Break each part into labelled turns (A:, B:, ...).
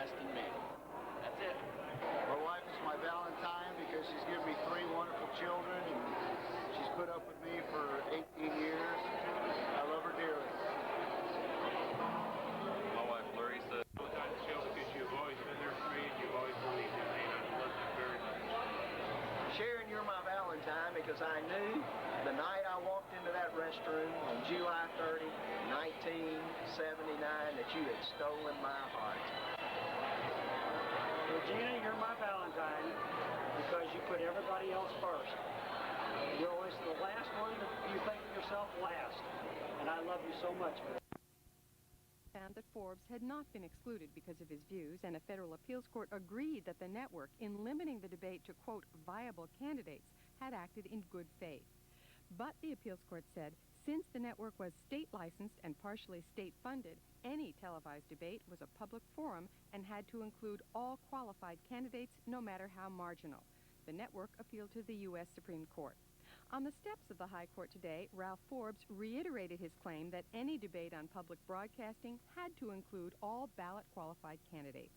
A: less than me. That's it.
B: My wife is my Valentine because she's given me 3 wonderful children, and she's put up with me for 18 years. I love her dearly.
C: My wife, Larissa.
D: On the show because you've always been there for me and you've always believed in me, and I love you very much.
E: Sharon, you're my Valentine because I knew the night I walked into that restroom on July 30, 1979, that you had stolen my heart.
F: Regina, you're my Valentine because you put everybody else first. You're always the last one that you think of yourself last. And I love you so much for that.
G: Found that Forbes had not been excluded because of his views, and a federal appeals court agreed that the network, in limiting the debate to, quote, viable candidates, had acted in good faith. But the appeals court said, since the network was state licensed and partially state funded, any televised debate was a public forum and had to include all qualified candidates, no matter how marginal. The network appealed to the U.S. Supreme Court. On the steps of the High Court today, Ralph Forbes reiterated his claim that any debate on public broadcasting had to include all ballot-qualified candidates.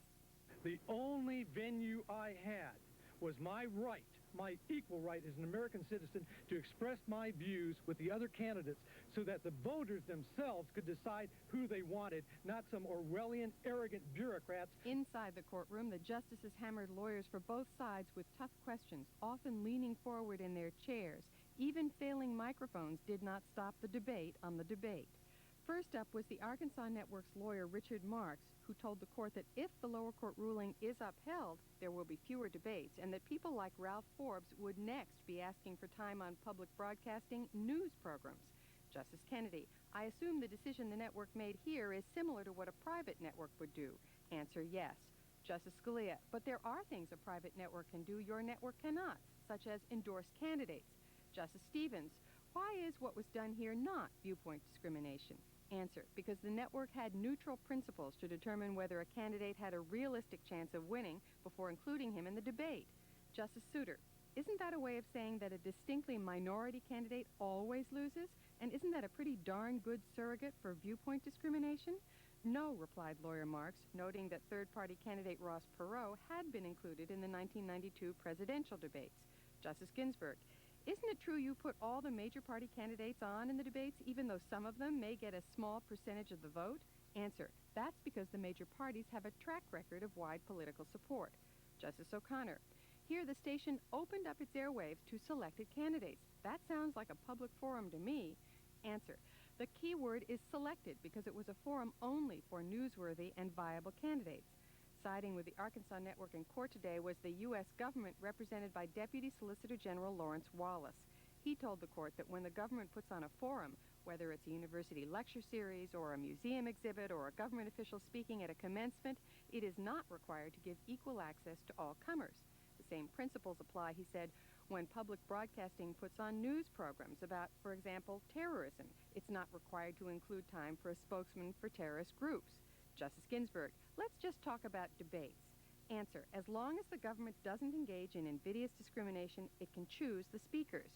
H: The only venue I had was my right, my equal right as an American citizen, to express my views with the other candidates so that the voters themselves could decide who they wanted, not some Orwellian, arrogant bureaucrats.
G: Inside the courtroom, the justices hammered lawyers for both sides with tough questions, often leaning forward in their chairs. Even failing microphones did not stop the debate on the debate. First up was the Arkansas Network's lawyer, Richard Marks, who told the court that if the lower court ruling is upheld, there will be fewer debates, and that people like Ralph Forbes would next be asking for time on public broadcasting news programs. Justice Kennedy, I assume the decision the network made here is similar to what a private network would do. Answer, yes. Justice Scalia, but there are things a private network can do your network cannot, such as endorse candidates. Justice Stevens, why is what was done here not viewpoint discrimination? Answer, because the network had neutral principles to determine whether a candidate had a realistic chance of winning before including him in the debate. Justice Souter, isn't that a way of saying that a distinctly minority candidate always loses? And isn't that a pretty darn good surrogate for viewpoint discrimination? No, replied lawyer Marks, noting that third-party candidate Ross Perot had been included in the 1992 presidential debates. Justice Ginsburg, isn't it true you put all the major party candidates on in the debates, even though some of them may get a small percentage of the vote? Answer, that's because the major parties have a track record of wide political support. Justice O'Connor, here the station opened up its airwaves to selected candidates. That sounds like a public forum to me. Answer, the key word is selected because it was a forum only for newsworthy and viable candidates. Siding with the Arkansas Network in court today was the U.S. government represented by Deputy Solicitor General Lawrence Wallace. He told the court that when the government puts on a forum, whether it's a university lecture series or a museum exhibit or a government official speaking at a commencement, it is not required to give equal access to all comers. The same principles apply, he said, when public broadcasting puts on news programs about, for example, terrorism. It's not required to include time for a spokesman for terrorist groups. Justice Ginsburg, let's just talk about debates. Answer, as long as the government doesn't engage in invidious discrimination, it can choose the speakers.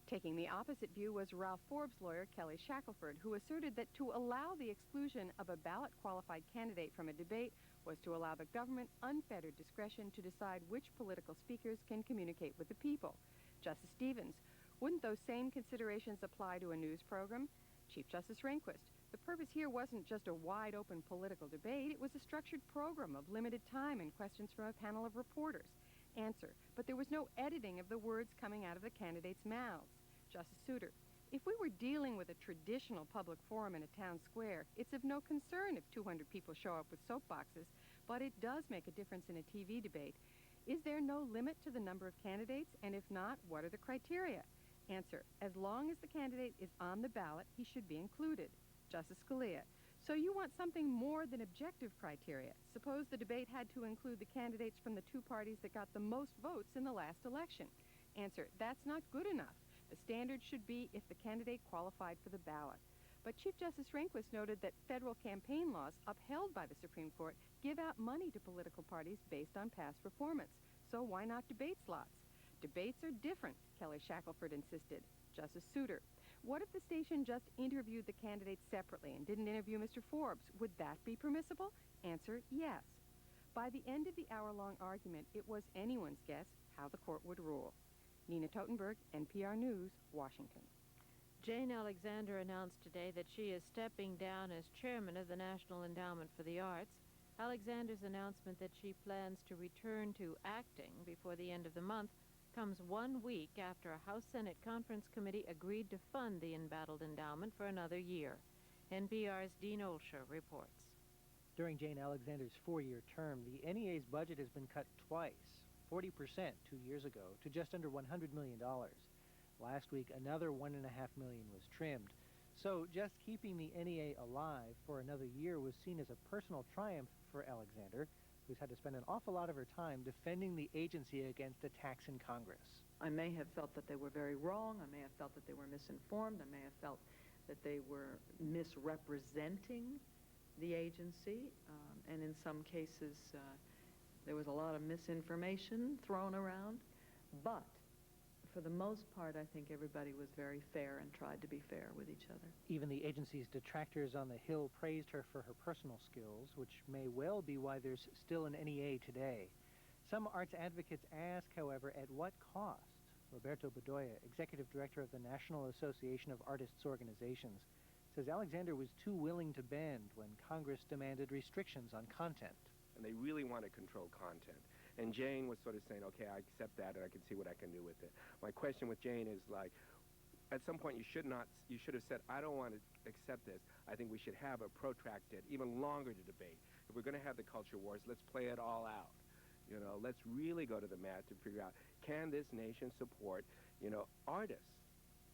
G: Taking the opposite view was Ralph Forbes' lawyer, Kelly Shackelford, who asserted that to allow the exclusion of a ballot-qualified candidate from a debate was to allow the government unfettered discretion to decide which political speakers can communicate with the people. Justice Stevens, wouldn't those same considerations apply to a news program? Chief Justice Rehnquist, the purpose here wasn't just a wide-open political debate. It was a structured program of limited time and questions from a panel of reporters. Answer, but there was no editing of the words coming out of the candidates' mouths. Justice Souter, if we were dealing with a traditional public forum in a town square, it's of no concern if 200 people show up with soapboxes, but it does make a difference in a TV debate. Is there no limit to the number of candidates? And if not, what are the criteria? Answer, as long as the candidate is on the ballot, he should be included. Justice Scalia, so you want something more than objective criteria. Suppose the debate had to include the candidates from the two parties that got the most votes in the last election. Answer, that's not good enough. The standard should be if the candidate qualified for the ballot. But Chief Justice Rehnquist noted that federal campaign laws upheld by the Supreme Court give out money to political parties based on past performance. So why not debate slots? Debates are different, Kelly Shackelford insisted. Justice Souter, what if the station just interviewed the candidates separately and didn't interview Mr. Forbes? Would that be permissible? Answer, yes. By the end of the hour-long argument, it was anyone's guess how the court would rule. Nina Totenberg, NPR News, Washington.
C: Jane Alexander announced today that she is stepping down as chairman of the National Endowment for the Arts. Alexander's announcement that she plans to return to acting before the end of the month comes 1 week after a House-Senate Conference Committee agreed to fund the embattled endowment for another year. NPR's Dean Olsher reports.
I: During Jane Alexander's 4-year term, the NEA's budget has been cut twice, 40% 2 years ago, to just under $100 million. Last week, another $1.5 million was trimmed. So just keeping the NEA alive for another year was seen as a personal triumph for Alexander, who's had to spend an awful lot of her time defending the agency against attacks in Congress.
J: I may have felt that they were very wrong. I may have felt that they were misinformed. I may have felt that they were misrepresenting the agency. And in some cases, there was a lot of misinformation thrown around. But for the most part, I think everybody was very fair and tried to be fair with each other.
I: Even the agency's detractors on the Hill praised her for her personal skills, which may well be why there's still an NEA today. Some arts advocates ask, however, at what cost? Roberto Bedoya, executive director of the National Association of Artists Organizations, says Alexander was too willing to bend when Congress demanded restrictions on content.
K: And they really want to control content. And Jane was sort of saying, okay, I accept that and I can see what I can do with it. My question with Jane is like, at some point you should have said, I don't want to accept this. I think we should have a protracted, even longer debate. If we're going to have the culture wars, let's play it all out. You know, let's really go to the mat to figure out, can this nation support, artists?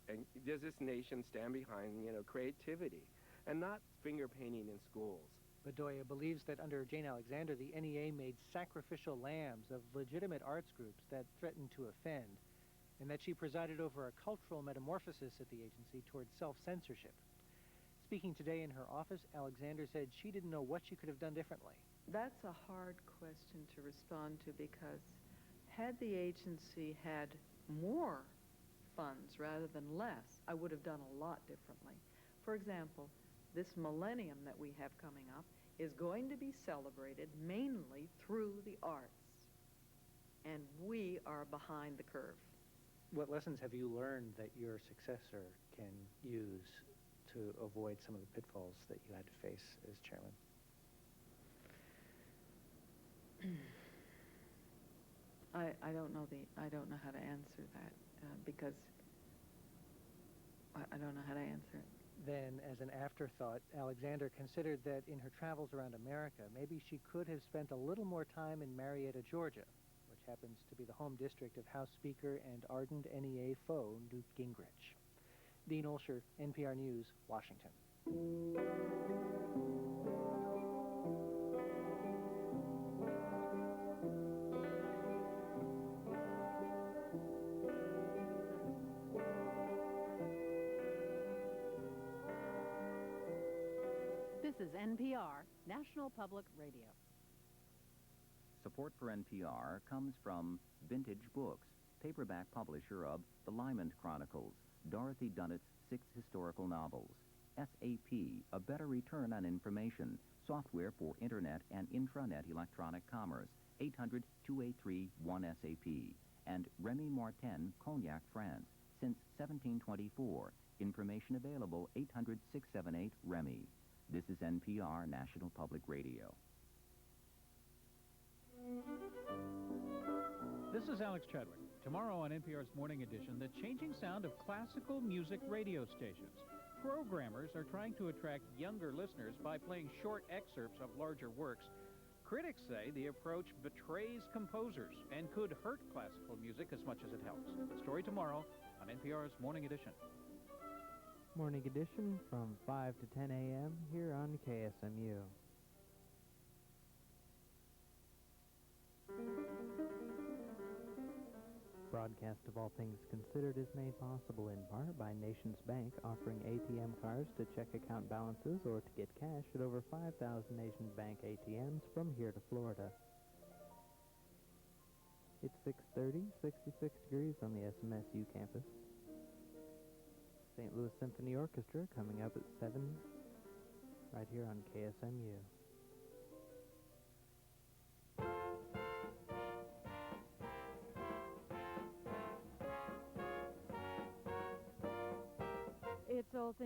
K: And does this nation stand behind, creativity and not finger painting in schools?
I: Bedoya believes that under Jane Alexander, the NEA made sacrificial lambs of legitimate arts groups that threatened to offend, and that she presided over a cultural metamorphosis at the agency towards self-censorship. Speaking today in her office, Alexander said she didn't know what she could have done differently.
J: That's a hard question to respond to, because had the agency had more funds rather than less, I would have done a lot differently. For example, this millennium that we have coming up is going to be celebrated mainly through the arts, and we are behind the curve.
I: What lessons have you learned that your successor can use to avoid some of the pitfalls that you had to face as chairman?
J: I don't know how to answer that because I don't know how to answer it.
I: Then, as an afterthought, Alexander considered that in her travels around America, maybe she could have spent a little more time in Marietta, Georgia, which happens to be the home district of House Speaker and ardent NEA foe Newt Gingrich. Dean Olsher, NPR News, Washington.
L: This is NPR, National Public Radio.
M: Support for NPR comes from Vintage Books, paperback publisher of The Lyman Chronicles, Dorothy Dunnett's 6 historical novels. SAP, a better return on information, software for Internet and intranet electronic commerce, 800-283-1SAP. And Remy Martin, Cognac, France, since 1724. Information available, 800-678-REMY. This is NPR, National Public Radio.
N: This is Alex Chadwick. Tomorrow on NPR's Morning Edition, the changing sound of classical music radio stations. Programmers are trying to attract younger listeners by playing short excerpts of larger works. Critics say the approach betrays composers and could hurt classical music as much as it helps. The story tomorrow on NPR's Morning Edition.
O: Morning Edition from 5 to 10 a.m. here on KSMU. Broadcast of All Things Considered is made possible in part by Nations Bank, offering ATM cards to check account balances or to get cash at over 5,000 Nations Bank ATMs from here to Florida. It's 6:30, 66 degrees on the SMSU campus. St. Louis Symphony Orchestra coming up at 7 right here on KSMU.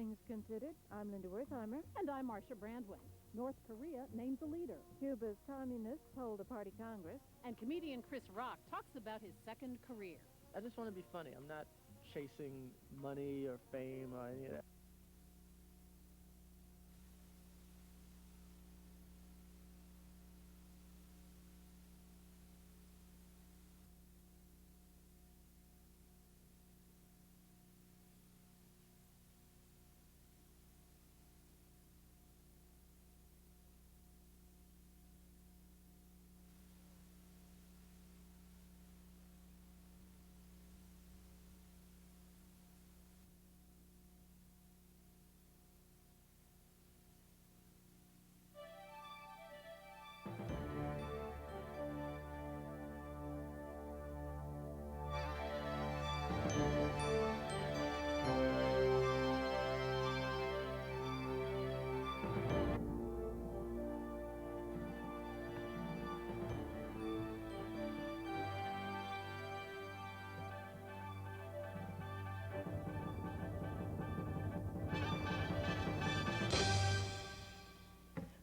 C: Things Considered. I'm Linda Wertheimer.
L: And I'm Marcia Brandwin. North Korea names a leader.
C: Cuba's communists hold a party congress.
L: And comedian Chris Rock talks about his second career.
P: I just want to be funny. I'm not chasing money or fame or any of that.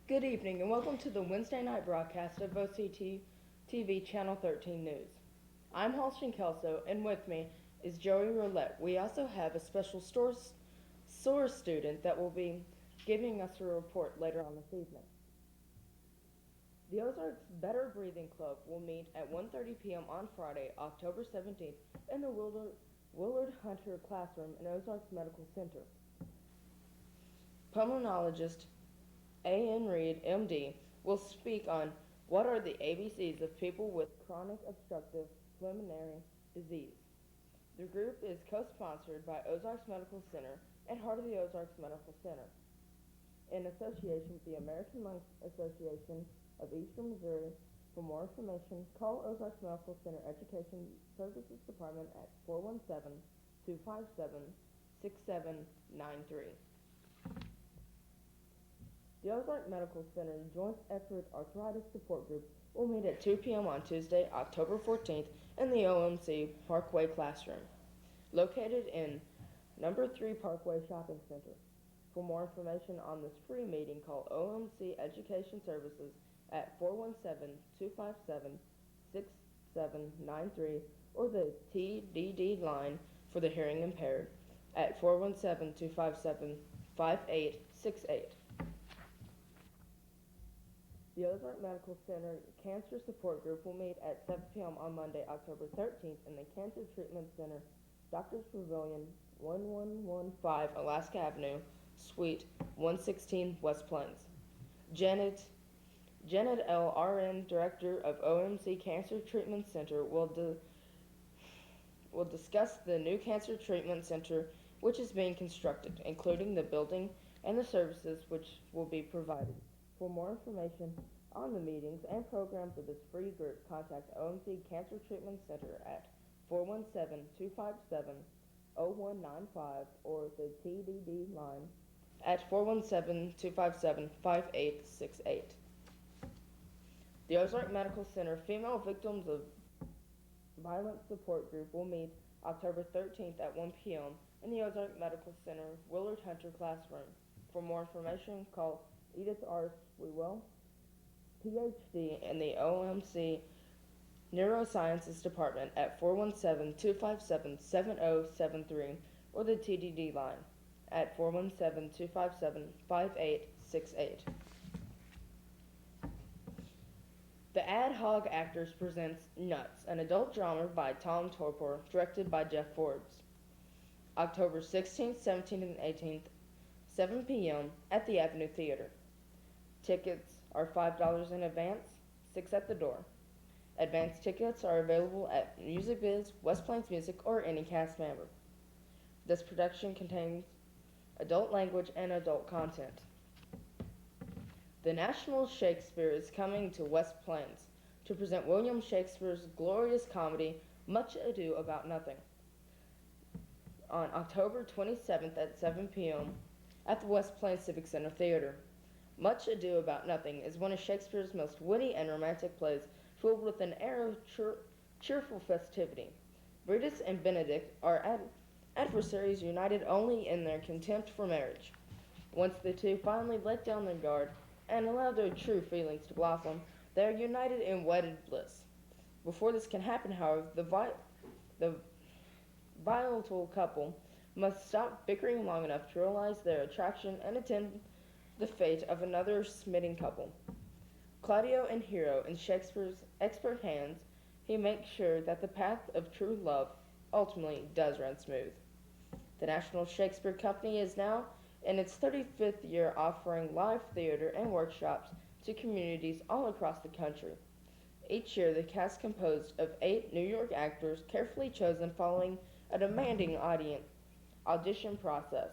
Q: Good evening and welcome to the Wednesday night broadcast of OCTV Channel 13 News. I'm Halston Kelso and with me is Joey Roulette. We also have a special SOAR student that will be giving us a report later on this evening. The Ozarks Better Breathing Club will meet at 1:30 p.m. on Friday, October 17th in the Willard Hunter Classroom in Ozarks Medical Center. Pulmonologist A.N. Reed, M.D., will speak on what are the ABCs of people with chronic obstructive pulmonary disease. The group is co-sponsored by Ozarks Medical Center and Heart of the Ozarks Medical Center in association with the American Lung Association of Eastern Missouri. For more information, call Ozarks Medical Center Education Services Department at 417-257-6793. The Ozark Medical Center Joint Effort Arthritis Support Group will meet at 2 p.m. on Tuesday, October 14th in the OMC Parkway Classroom, located in number 3 Parkway Shopping Center. For more information on this free meeting, call OMC Education Services at 417-257-6793 or the TDD line for the hearing impaired at 417-257-5868. The Ozark Medical Center Cancer Support Group will meet at 7 p.m. on Monday, October 13th in the Cancer Treatment Center, Doctors Pavilion, 1115 Alaska Avenue, Suite 116, West Plains. Janet L. R.N., Director of OMC Cancer Treatment Center, will discuss the new Cancer Treatment Center which is being constructed, including the building and the services which will be provided. For more information on the meetings and programs of this free group, contact OMC Cancer Treatment Center at 417-257-0195 or the TDD line at 417-257-5868. The Ozark Medical Center Female Victims of Violence Support Group will meet October 13th at 1 p.m. in the Ozark Medical Center Willard Hunter Classroom. For more information, call Edith R. Sewell, Ph.D. in the OMC Neurosciences Department at 417-257-7073 or the TDD line at 417-257-5868. The Ad Hoc Actors presents Nuts, an adult drama by Tom Torpor, directed by Jeff Forbes. October 16th, 17th, and 18th, 7 p.m. at the Avenue Theater. Tickets are $5 in advance, $6 at the door. Advance tickets are available at Music Biz, West Plains Music, or any cast member. This production contains adult language and adult content. The National Shakespeare is coming to West Plains to present William Shakespeare's glorious comedy, Much Ado About Nothing, on October 27th at 7 p.m. at the West Plains Civic Center Theater. Much Ado About Nothing is one of Shakespeare's most witty and romantic plays, filled with an air of cheerful festivity. Brutus and Benedict are adversaries united only in their contempt for marriage. Once the two finally let down their guard and allowed their true feelings to blossom, they are united in wedded bliss. Before this can happen, however, the volatile couple must stop bickering long enough to realize their attraction and attend the fate of another smitten couple. Claudio and Hero, in Shakespeare's expert hands, he makes sure that the path of true love ultimately does run smooth. The National Shakespeare Company is now in its 35th year offering live theater and workshops to communities all across the country. Each year, the cast composed of 8 New York actors carefully chosen following a demanding audition process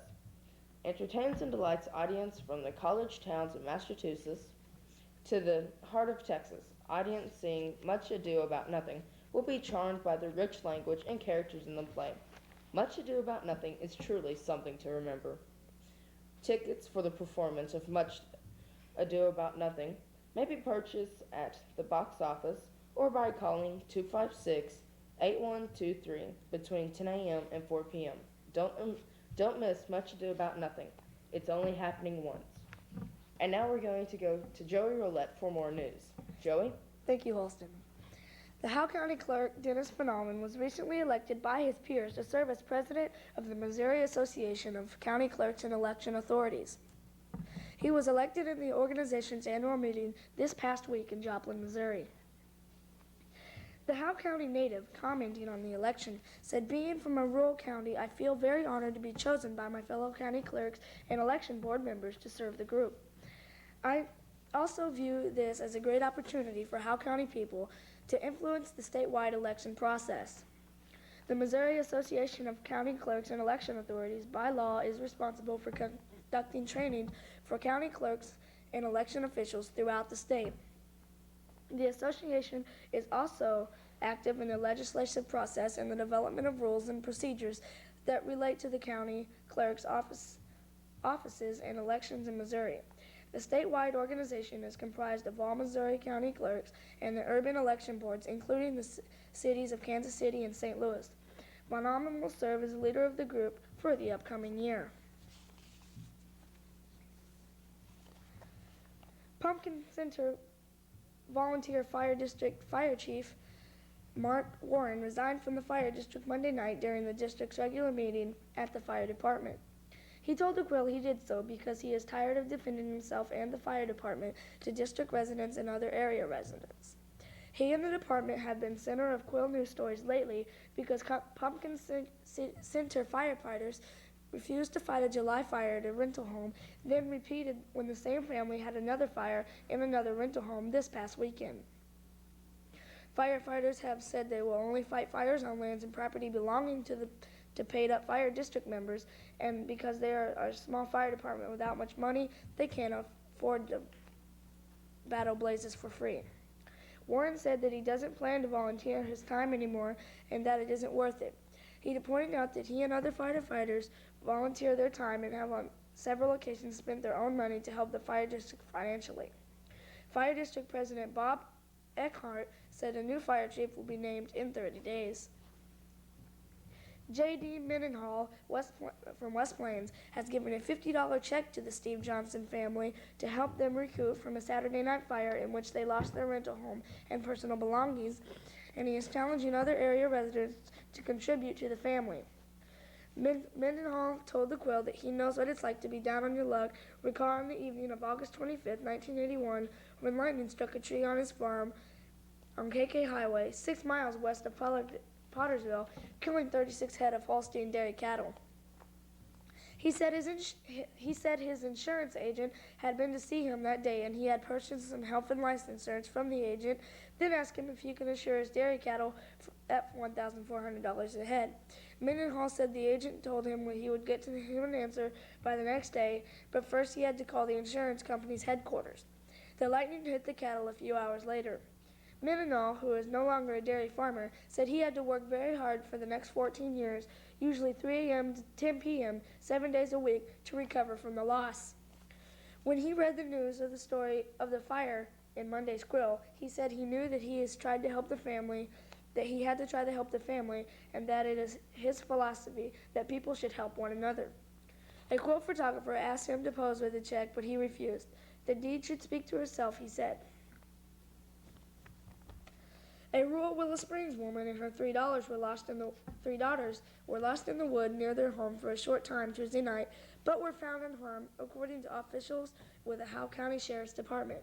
Q: entertains and delights audience from the college towns of Massachusetts to the heart of Texas. Audience seeing Much Ado About Nothing will be charmed by the rich language and characters in the play. Much Ado About Nothing is truly something to remember. Tickets for the performance of Much Ado About Nothing may be purchased at the box office or by calling 256-8123 between 10 a.m. and 4 p.m. Don't miss Much Ado About Nothing. It's only happening once. And now we're going to go to Joey Roulette for more news. Joey?
R: Thank you, Holston. The Howe County Clerk, Dennis Phenomen, was recently elected by his peers to serve as president of the Missouri Association of County Clerks and Election Authorities. He was elected in the organization's annual meeting this past week in Joplin, Missouri. The Howe County native, commenting on the election, said, "Being from a rural county, I feel very honored to be chosen by my fellow county clerks and election board members to serve the group. I also view this as a great opportunity for Howe County people to influence the statewide election process. The Missouri Association of County Clerks and Election Authorities, by law, is responsible for conducting training for county clerks and election officials throughout the state. The association is also active in the legislative process and the development of rules and procedures that relate to the county clerk's offices and elections in Missouri. The statewide organization is comprised of all Missouri county clerks and the urban election boards, including the cities of Kansas City and St. Louis. Phenomen will serve as leader of the group for the upcoming year." Pumpkin Center Volunteer Fire District Fire Chief Mark Warren resigned from the fire district Monday night during the district's regular meeting at the fire department. He told the Quill he did so because he is tired of defending himself and the fire department to district residents and other area residents. He and the department have been center of Quill news stories lately because Pumpkin Center firefighters refused to fight a July fire at a rental home, then repeated when the same family had another fire in another rental home this past weekend. Firefighters have said they will only fight fires on lands and property belonging to paid-up fire district members, and because they are a small fire department without much money, they can't afford to battle blazes for free. Warren said that he doesn't plan to volunteer his time anymore and that it isn't worth it. He pointed out that he and other firefighters volunteer their time and have on several occasions spent their own money to help the fire district financially. Fire District President Bob Eckhart said a new fire chief will be named in 30 days. J.D. Mendenhall from West Plains has given a $50 check to the Steve Johnson family to help them recoup from a Saturday night fire in which they lost their rental home and personal belongings, and he is challenging other area residents to contribute to the family. Mendenhall told the Quill that he knows what it's like to be down on your luck, recalling the evening of August 25, 1981, when lightning struck a tree on his farm on KK Highway, 6 miles west of Pottersville, killing 36 head of Holstein dairy cattle. He said his insurance agent had been to see him that day, and he had purchased some health and life insurance from the agent, then asked him if he could insure his dairy cattle at $1,400 a head. Mendenhall said the agent told him he would get to him an answer by the next day, but first he had to call the insurance company's headquarters. The lightning hit the cattle a few hours later. Mendenhall, who is no longer a dairy farmer, said he had to work very hard for the next 14 years, usually 3 a.m. to 10 p.m., 7 days a week, to recover from the loss. When he read the news of the story of the fire in Monday's Quill, he said he knew that he has tried to help the family that he had to try to help the family and that it is his philosophy that people should help one another. A quote photographer asked him to pose with the check, but he refused. The deed should speak to herself, he said. A rural Willow Springs woman and her three daughters were lost in the wood near their home for a short time Tuesday night, but were found unharmed, according to officials with the Howe County Sheriff's Department.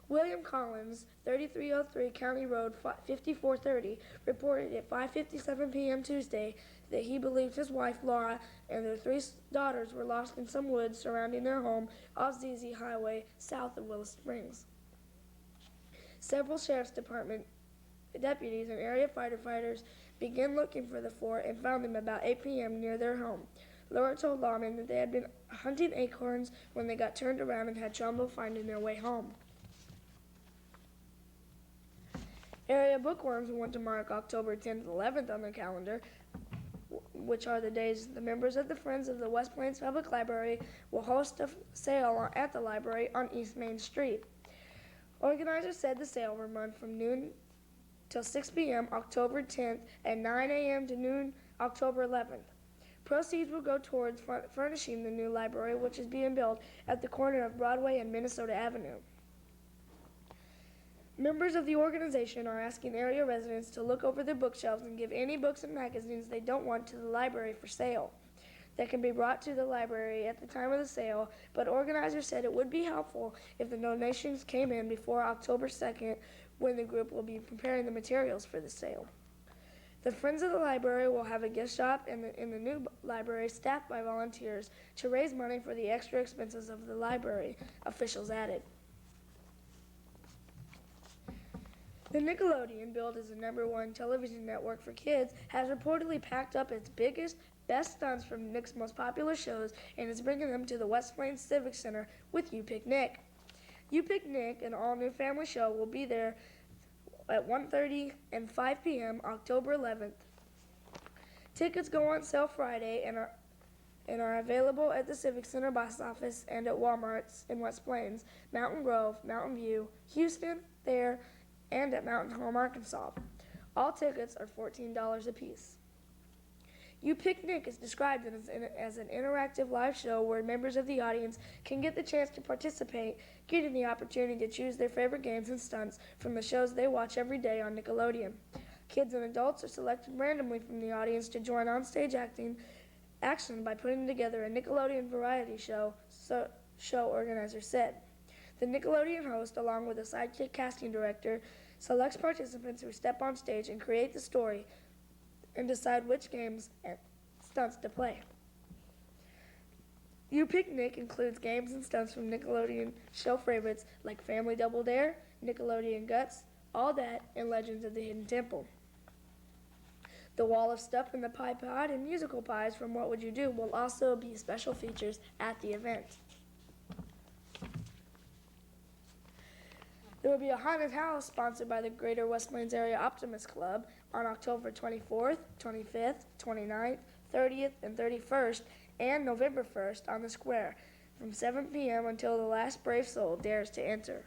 R: William Collins, 3303 County Road 5430, reported at 5:57 p.m. Tuesday that he believed his wife Laura and their three daughters were lost in some woods surrounding their home off ZZ Highway south of Willow Springs. Several Sheriff's Department deputies and area firefighters began looking for the four and found them about 8 p.m. near their home. Laura told lawmen that they had been hunting acorns when they got turned around and had trouble finding their way home. Area bookworms want to mark October 10th and 11th on their calendar, which are the days the members of the Friends of the West Plains Public Library will host a sale at the library on East Main Street. Organizers said the sale will run from noon till 6 p.m. October 10th and 9 a.m. to noon October 11th. Proceeds will go towards furnishing the new library, which is being built at the corner of Broadway and Minnesota Avenue. Members of the organization are asking area residents to look over their bookshelves and give any books and magazines they don't want to the library for sale. They can be brought to the library at the time of the sale, but organizers said it would be helpful if the donations came in before October 2nd, when the group will be preparing the materials for the sale. The Friends of the Library will have a gift shop in the new library staffed by volunteers to raise money for the extra expenses of the library, officials added. The Nickelodeon, billed as the #1 television network for kids, has reportedly packed up its biggest, best stunts from Nick's most popular shows and is bringing them to the West Plains Civic Center with You Pick Nick. You Pick Nick, an all-new family show, will be there at 1:30 and 5 p.m. October 11th. Tickets go on sale Friday and are available at the Civic Center box office and at Walmart's in West Plains, Mountain Grove, Mountain View, Houston, Thayer, and at Mountain Home, Arkansas. All tickets are $14 apiece. You Pick Nick is described as an interactive live show where members of the audience can get the chance to participate, getting the opportunity to choose their favorite games and stunts from the shows they watch every day on Nickelodeon. Kids and adults are selected randomly from the audience to join on-stage action by putting together a Nickelodeon variety show, show organizers said. The Nickelodeon host, along with a sidekick casting director, selects participants who step on stage and create the story and decide which games and stunts to play. You Pick Nick includes games and stunts from Nickelodeon show favorites like Family Double Dare, Nickelodeon Guts, All That, and Legends of the Hidden Temple. The Wall of Stuff in the Pie Pod and musical pies from What Would You Do will also be special features at the event. There will be a haunted house sponsored by the Greater West Plains Area Optimist Club on October 24th, 25th, 29th, 30th, and 31st, and November 1st on the square from 7 p.m. until the last brave soul dares to enter.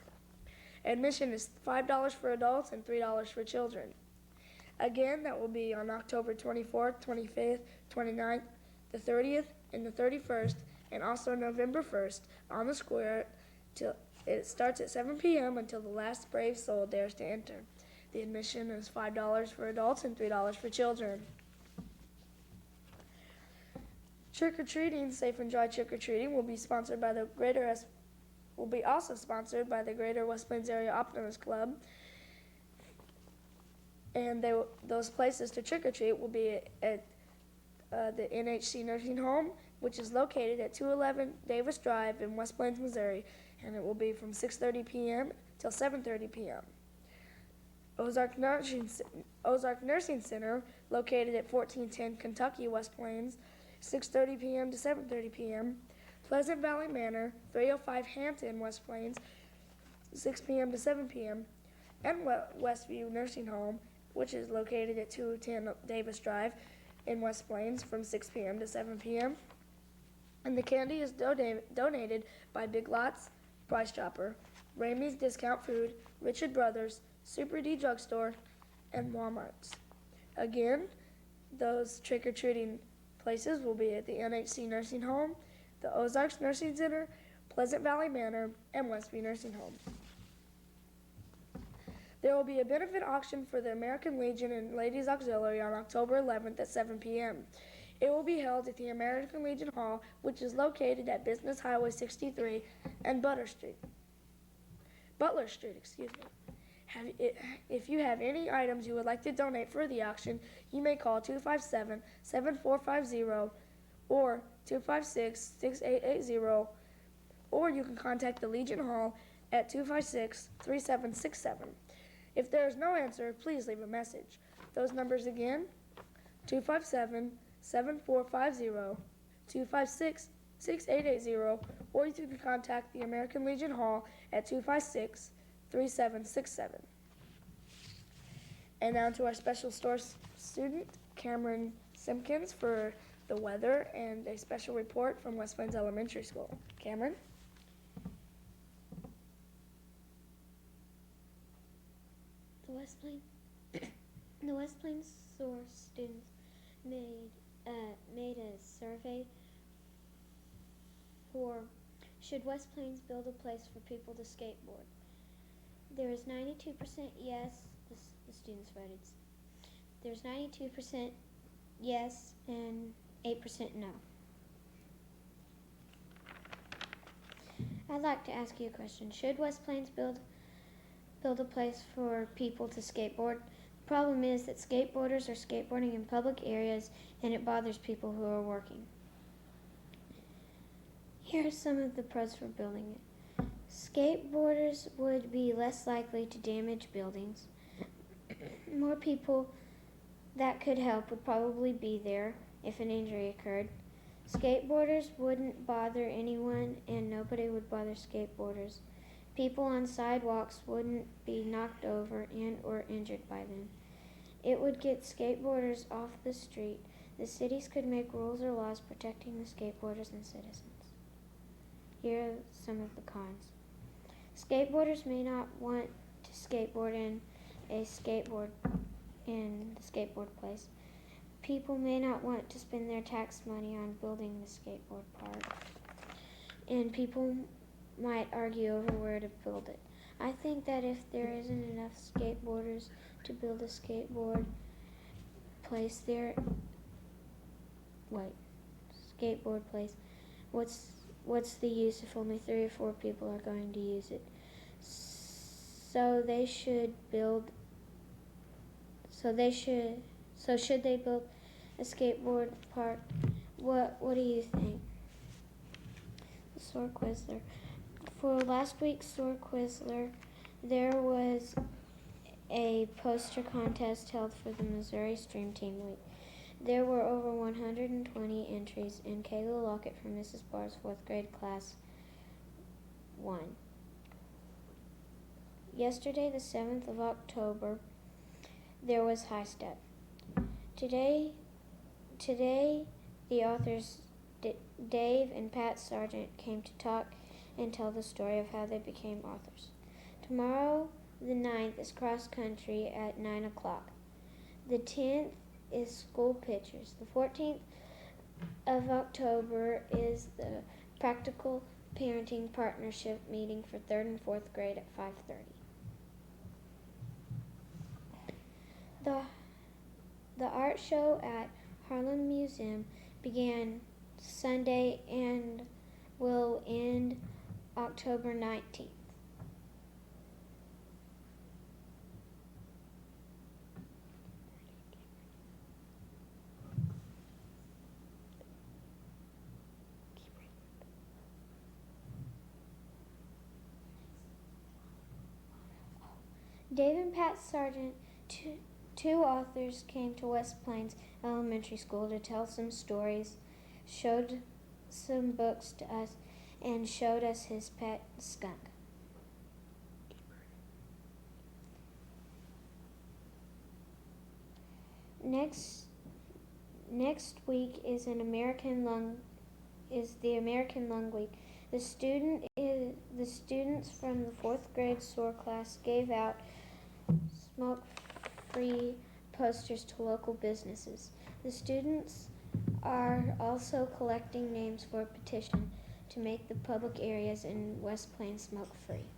R: Admission is $5 for adults and $3 for children. Again, that will be on October 24th, 25th, 29th, the 30th, and the 31st, and also November 1st on the square till it starts at 7 p.m. until the last brave soul dares to enter. The admission is $5 for adults and $3 for children. Trick-or-treating, Safe and Dry Trick-or-treating will be sponsored by the also sponsored by the Greater West Plains Area Optimist Club. And those places to trick-or-treat will be at the NHC Nursing Home, which is located at 211 Davis Drive in West Plains, Missouri, and it will be from 6:30 p.m. till 7:30 p.m. Ozark Nursing Center, located at 1410 Kentucky West Plains, 6:30 p.m. to 7:30 p.m. Pleasant Valley Manor, 305 Hampton West Plains, 6 p.m. to 7 p.m. and Westview Nursing Home, which is located at 210 Davis Drive in West Plains, from 6 p.m. to 7 p.m. And the candy is donated by Big Lots, Price Chopper, Ramey's Discount Food, Richard Brothers, Super D Drugstore, and Walmarts. Again, those trick-or-treating places will be at the NHC Nursing Home, the Ozarks Nursing Center, Pleasant Valley Manor, and Westview Nursing Home. There will be a benefit auction for the American Legion and Ladies Auxiliary on October 11th at 7 p.m. It will be held at the American Legion Hall, which is located at Business Highway 63 and Butler Street. If you have any items you would like to donate for the auction, you may call 257-7450 or 256-6880, or you can contact the Legion Hall at 256-3767. If there is no answer, please leave a message. Those numbers again, 257-7450, 256-6880, or you can contact the American Legion Hall at 256-3767. And now to our special store student, Cameron Simpkins, for the weather and a special report from West Plains Elementary School. Cameron?
S: The West Plains Source students made a survey for should West Plains build a place for people to skateboard. There is 92% yes, the students voted. There's 92% yes and 8% no. I'd like to ask you a question. Should West Plains build a place for people to skateboard? The problem is that skateboarders are skateboarding in public areas and it bothers people who are working. Here are some of the pros for building it. Skateboarders would be less likely to damage buildings. More people that could help would probably be there if an injury occurred. Skateboarders wouldn't bother anyone and nobody would bother skateboarders. People on sidewalks wouldn't be knocked over and or injured by them. It would get skateboarders off the street. The cities could make rules or laws protecting the skateboarders and citizens. Here are some of the cons. Skateboarders may not want to skateboard in the skateboard place. People may not want to spend their tax money on building the skateboard park. And people might argue over where to build it. I think that if there isn't enough skateboarders to build a skateboard place what's the use if only 3 or 4 people are going to use it? So should they build a skateboard park? What do you think? The Sword Quizler. For last week's Sword Quizler, there was a poster contest held for the Missouri Stream Team Week. There were over 120 entries, and Kayla Lockett from Mrs. Barr's 4th grade class won. Yesterday, the 7th of October, there was High Step. Today, the authors Dave and Pat Sargent came to talk and tell the story of how they became authors. Tomorrow, the 9th, is cross country at 9 o'clock. The 10th is school pictures. The 14th of October is the Practical Parenting Partnership meeting for 3rd and 4th grade at 5:30. The art show at Harlem Museum began Sunday and will end October 19th. Dave and Pat Sargent, two authors, came to West Plains Elementary School to tell some stories, showed some books to us, and showed us his pet skunk. Next week is the American Lung Week. The students from the 4th grade SOAR class gave out smoke free posters to local businesses. The students are also collecting names for a petition to make the public areas in West Plains smoke-free.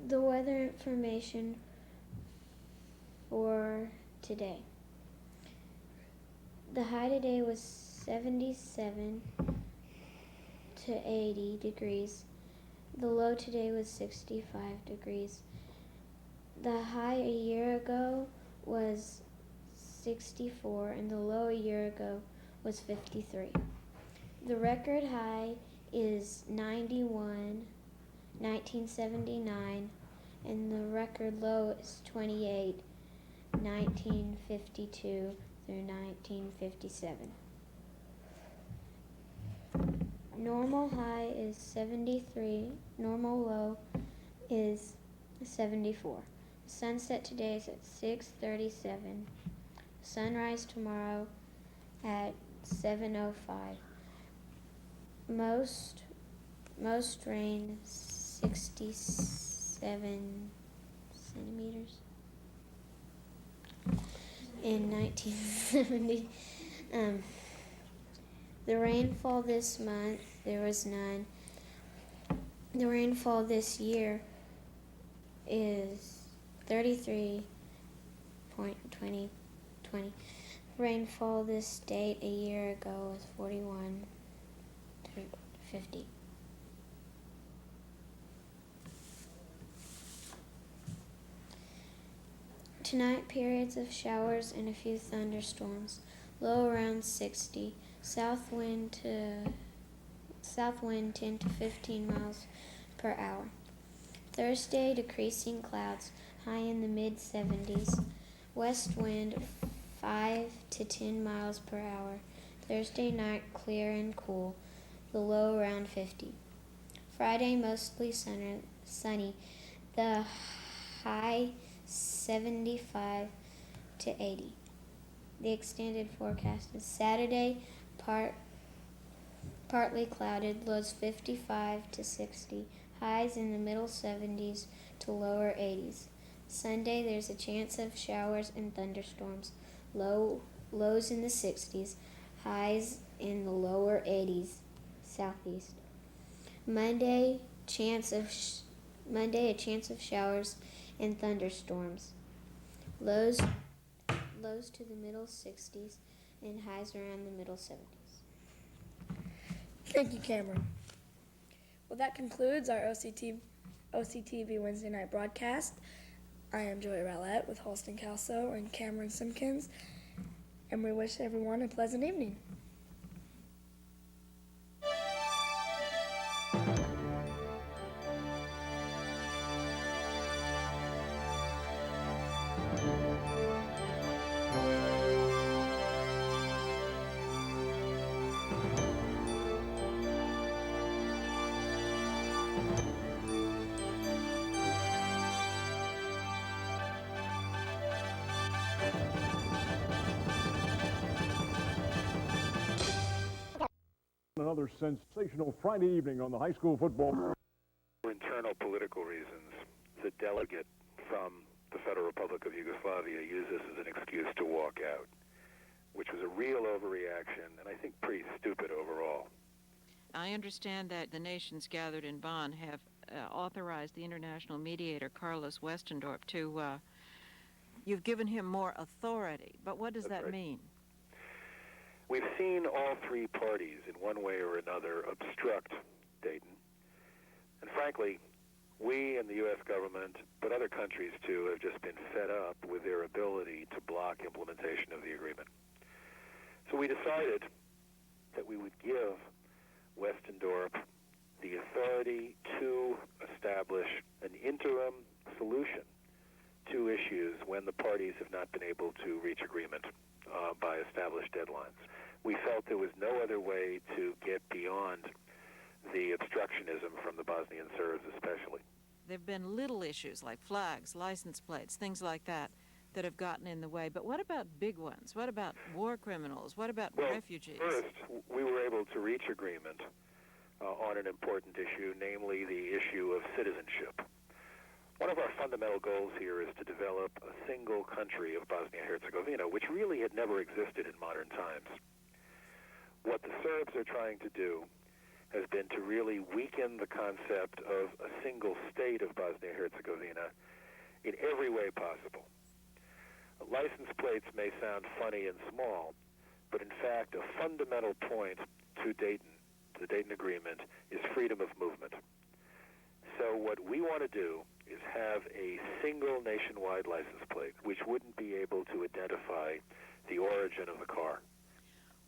S: The weather information for today. The high today was 77 to 80 degrees. The low today was 65 degrees. The high a year ago was 64 and the low a year ago was 53. The record high is 91, 1979, and the record low is 28, 1952 through 1957. Normal high is 73, normal low is 74. Sunset today is at 6:37. Sunrise tomorrow at 7:05. Most rain 67 centimeters in 1970. The rainfall this month, there was none. The rainfall this year is 33.20. Rainfall this date a year ago was 41 to 50. Tonight, periods of showers and a few thunderstorms. Low around 60. South wind 10 to 15 miles per hour. Thursday, decreasing clouds, high in the mid-70s. West wind 5 to 10 miles per hour. Thursday night, clear and cool, the low around 50. Friday, mostly sunny, the high 75 to 80. The extended forecast is Saturday, partly clouded, lows 55 to 60, highs in the middle 70s to lower 80s. Sunday, there's a chance of showers and thunderstorms, lows in the 60s, highs in the lower 80s, southeast. Monday, a chance of showers and thunderstorms, lows to the middle 60s and highs around the middle 70s.
R: Thank you, Cameron. Well, that concludes our OCTV Wednesday night broadcast. I am Joey Rowlett with Halston Calso and Cameron Simpkins, and we wish everyone a pleasant evening.
T: Another sensational Friday evening on the high school football.
K: For internal political reasons, the delegate from the Federal Republic of Yugoslavia used this as an excuse to walk out, which was a real overreaction and I think pretty stupid overall.
C: I understand that the nations gathered in Bonn have authorized the international mediator, Carlos Westendorp, to, you've given him more authority, but what does that mean?
K: We've seen all three parties in one way or another obstruct Dayton. And frankly, we and the U.S. government, but other countries too, have just been fed up with their ability to block implementation of the agreement. So we decided that we would give Westendorp the authority to establish an interim solution to issues when the parties have not been able to reach agreement by established deadlines. We felt there was no other way to get beyond the obstructionism from the Bosnian Serbs especially.
C: There have been little issues like flags, license plates, things like that have gotten in the way. But what about big ones? What about war criminals? What about refugees?
K: First, we were able to reach agreement
U: on an important issue, namely the issue of citizenship. One of our fundamental goals here is to develop a single country of Bosnia-Herzegovina, which really had never existed in modern times. What the Serbs are trying to do has been to really weaken the concept of a single state of Bosnia-Herzegovina in every way possible. License plates may sound funny and small, but in fact a fundamental point to Dayton, the Dayton Agreement, is freedom of movement. So what we want to do is have a single nationwide license plate, which wouldn't be able to identify the origin of the car.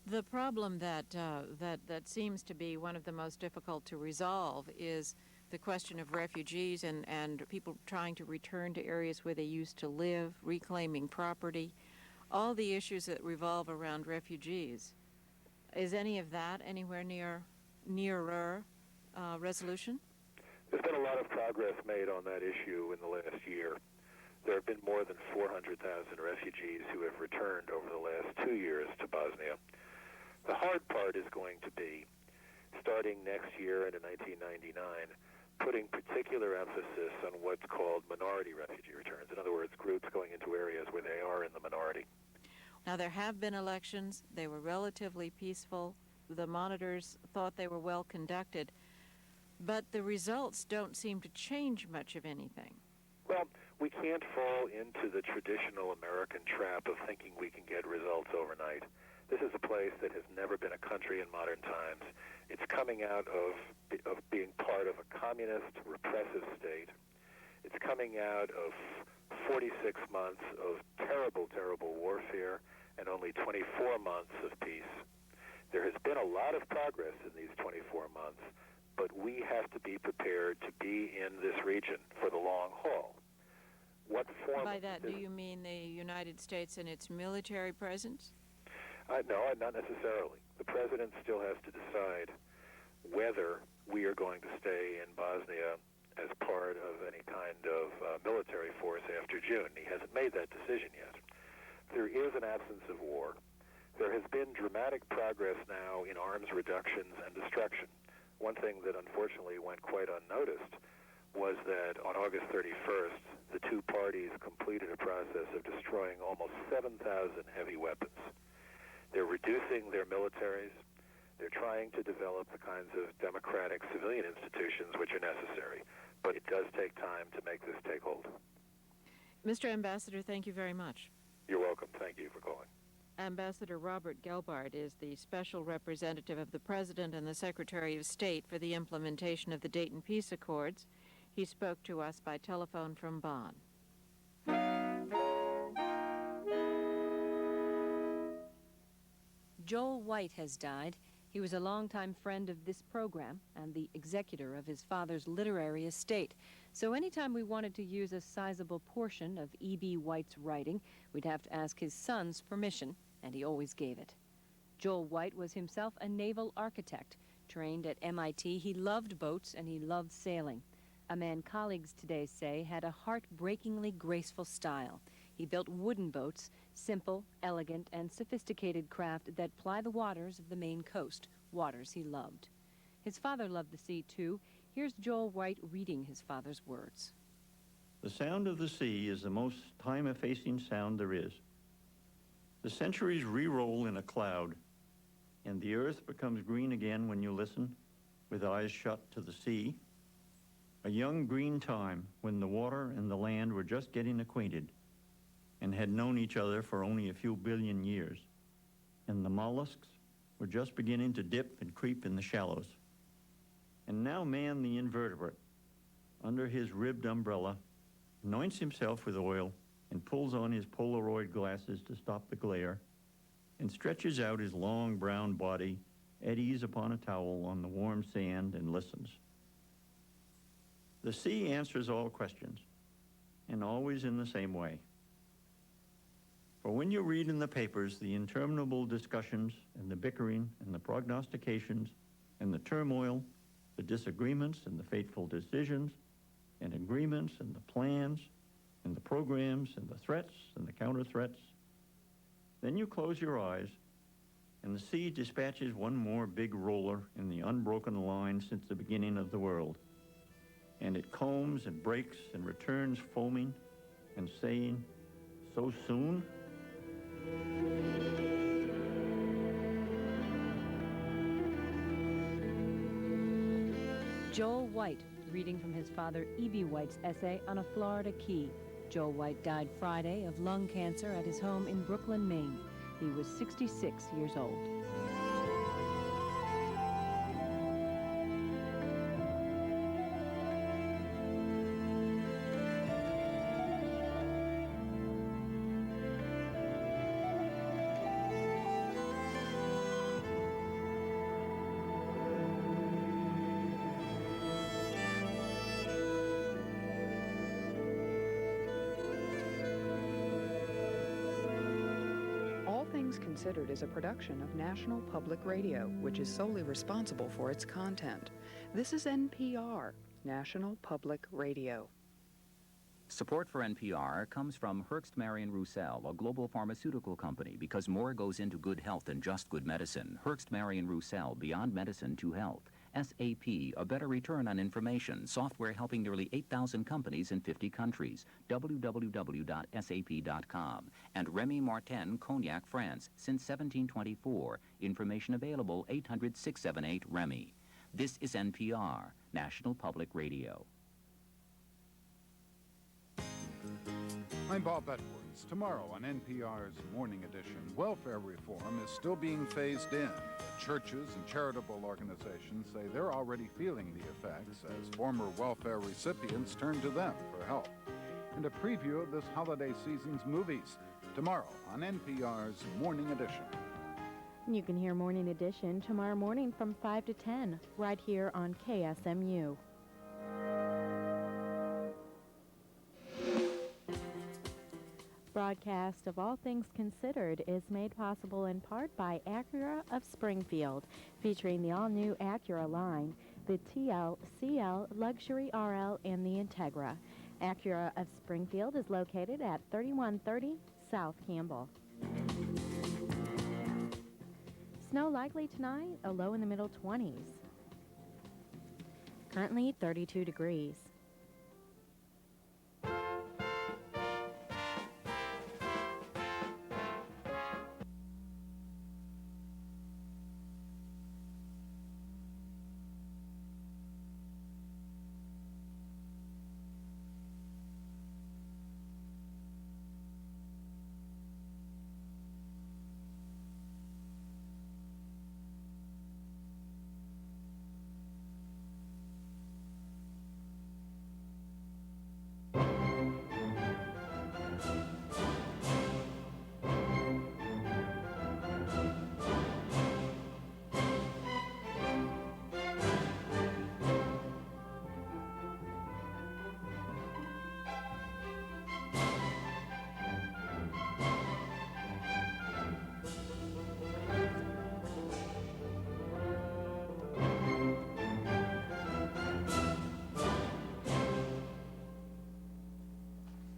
C: The problem that seems to be one of the most difficult to resolve is the question of refugees and people trying to return to areas where they used to live, reclaiming property, all the issues that revolve around refugees. Is any of that anywhere nearer resolution?
U: There's been a lot of progress made on that issue in the last year. There have been more than 400,000 refugees who have returned over the last 2 years to Bosnia. The hard part is going to be, starting next year into 1999, putting particular emphasis on what's called minority refugee returns. In other words, groups going into areas where they are in the minority.
C: Now, there have been elections. They were relatively peaceful. The monitors thought they were well conducted. But the results don't seem to change much of anything.
U: Well, we can't fall into the traditional American trap of thinking we can get results overnight. This is a place that has never been a country in modern times. It's coming out of being part of a communist, repressive state. It's coming out of 46 months of terrible, terrible warfare and only 24 months of peace. There has been a lot of progress in these 24 months, but we have to be prepared to be in this region for the long haul. What form?
C: By that, do you mean the United States and its military presence?
U: No, not necessarily. The president still has to decide whether we are going to stay in Bosnia as part of any kind of military force after June. He hasn't made that decision yet. There is an absence of war. There has been dramatic progress now in arms reductions and destruction. One thing that unfortunately went quite unnoticed was that on August 31st, the two parties completed a process of destroying almost 7,000 heavy weapons. They're reducing their militaries. They're trying to develop the kinds of democratic civilian institutions which are necessary. But it does take time to make this take hold.
C: Mr. Ambassador, thank you very much.
U: You're welcome. Thank you for calling.
C: Ambassador Robert Gelbart is the special representative of the President and the Secretary of State for the implementation of the Dayton Peace Accords. He spoke to us by telephone from Bonn.
V: Joel White has died. He was a longtime friend of this program and the executor of his father's literary estate. So anytime we wanted to use a sizable portion of E.B. White's writing, we'd have to ask his son's permission, and he always gave it. Joel White was himself a naval architect. Trained at MIT, he loved boats and he loved sailing. A man colleagues today say had a heartbreakingly graceful style. He built wooden boats, simple, elegant, and sophisticated craft that ply the waters of the Maine coast, waters he loved. His father loved the sea, too. Here's Joel White reading his father's words.
W: The sound of the sea is the most time-effacing sound there is. The centuries re-roll in a cloud, and the earth becomes green again when you listen, with eyes shut to the sea. A young green time when the water and the land were just getting acquainted and had known each other for only a few billion years, and the mollusks were just beginning to dip and creep in the shallows. And now man, the invertebrate, under his ribbed umbrella, anoints himself with oil and pulls on his Polaroid glasses to stop the glare, and stretches out his long brown body at ease upon a towel on the warm sand and listens. The sea answers all questions, and always in the same way. For when you read in the papers the interminable discussions and the bickering and the prognostications and the turmoil, the disagreements and the fateful decisions and agreements and the plans and the programs and the threats and the counter-threats, then you close your eyes and the sea dispatches one more big roller in the unbroken line since the beginning of the world. And it combs and breaks and returns foaming and saying, "So soon?"
V: Joel White, reading from his father E.B. White's essay on a Florida key. Joel White died Friday of lung cancer at his home in Brooklyn, Maine. He was 66 years old.
A: All Things Considered is a production of National Public Radio, which is solely responsible for its content. This is NPR, National Public Radio.
M: Support for NPR comes from Herbst Marion Roussel, a global pharmaceutical company, because more goes into good health than just good medicine. Herbst Marion Roussel, beyond medicine to health. SAP, a better return on information, software helping nearly 8,000 companies in 50 countries. www.sap.com. And Remy Martin, Cognac, France, since 1724. Information available 800-678-REMY. This is NPR, National Public Radio.
B: I'm Bob Edwards. Tomorrow on NPR's Morning Edition, welfare reform is still being phased in. But churches and charitable organizations say they're already feeling the effects as former welfare recipients turn to them for help. And a preview of this holiday season's movies. Tomorrow on NPR's Morning Edition.
D: You can hear Morning Edition tomorrow morning from 5 to 10, right here on KSMU. Broadcast of All Things Considered is made possible in part by Acura of Springfield, featuring the all-new Acura line, the TL, CL, Luxury RL, and the Integra. Acura of Springfield is located at 3130 South Campbell. Snow likely tonight, a low in the middle 20s. Currently 32 degrees.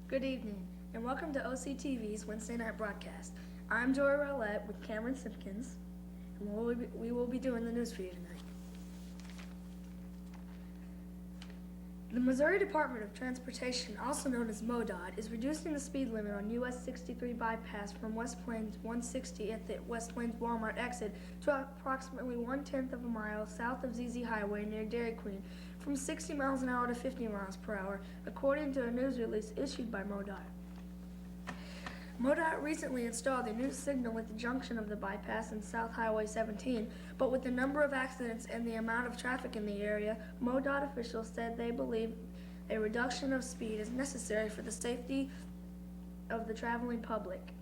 R: Good evening, and welcome to OCTV's Wednesday night broadcast. I'm Joy Rowlett with Cameron Simpkins, and we will be doing the news for you tonight. The Missouri Department of Transportation, also known as MoDOT, is reducing the speed limit on US 63 bypass from West Plains 160 at the West Plains Walmart exit to approximately 1/10 of a mile south of ZZ Highway near Dairy Queen, from 60 miles an hour to 50 miles per hour, according to a news release issued by MoDOT. MoDOT recently installed a new signal at the junction of the bypass and South Highway 17, but with the number of accidents and the amount of traffic in the area, MoDOT officials said they believe a reduction of speed is necessary for the safety of the traveling public.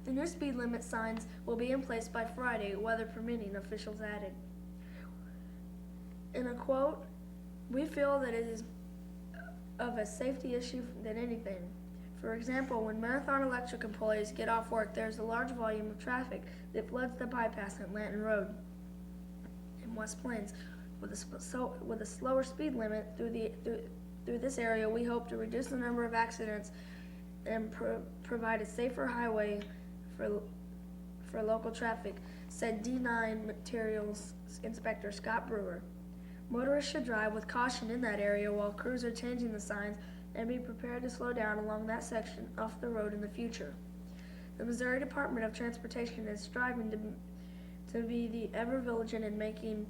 R: The new speed limit signs will be in place by Friday, weather permitting, officials added. In a quote, "We feel that it is of a safety issue than anything. For example, when Marathon Electric employees get off work, there is a large volume of traffic that floods the bypass at Lanton Road in West Plains. With a slower speed limit through this area, we hope to reduce the number of accidents and provide a safer highway for local traffic," said D9 Materials Inspector Scott Brewer. Motorists should drive with caution in that area while crews are changing the signs and be prepared to slow down along that section off the road in the future. The Missouri Department of Transportation is striving to be the ever vigilant in making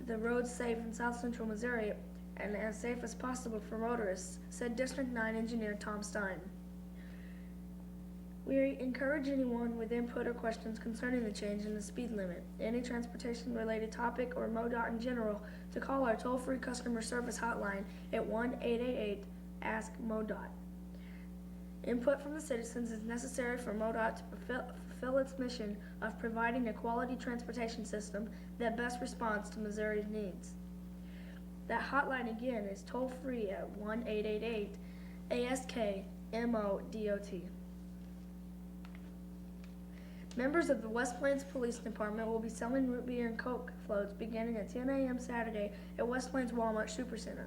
R: the roads safe in south central Missouri and as safe as possible for motorists, said District 9 Engineer Tom Stein. We encourage anyone with input or questions concerning the change in the speed limit, any transportation-related topic, or MoDOT in general, to call our toll-free customer service hotline at 1-888-ASK-MoDOT. Input from the citizens is necessary for MoDOT to fulfill its mission of providing a quality transportation system that best responds to Missouri's needs. That hotline again is toll-free at 1-888-ASK-MoDOT. Members of the West Plains Police Department will be selling root beer and Coke floats beginning at 10 a.m. Saturday at West Plains Walmart Supercenter.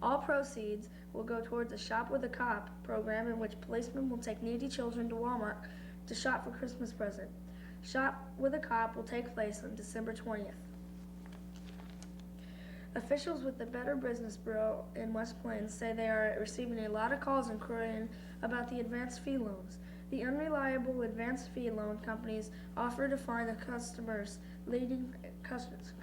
R: All proceeds will go towards a Shop with a Cop program in which policemen will take needy children to Walmart to shop for Christmas presents. Shop with a Cop will take place on December 20th. Officials with the Better Business Bureau in West Plains say they are receiving a lot of calls inquiring about the advanced fee loans. The unreliable advanced fee loan companies offer to find the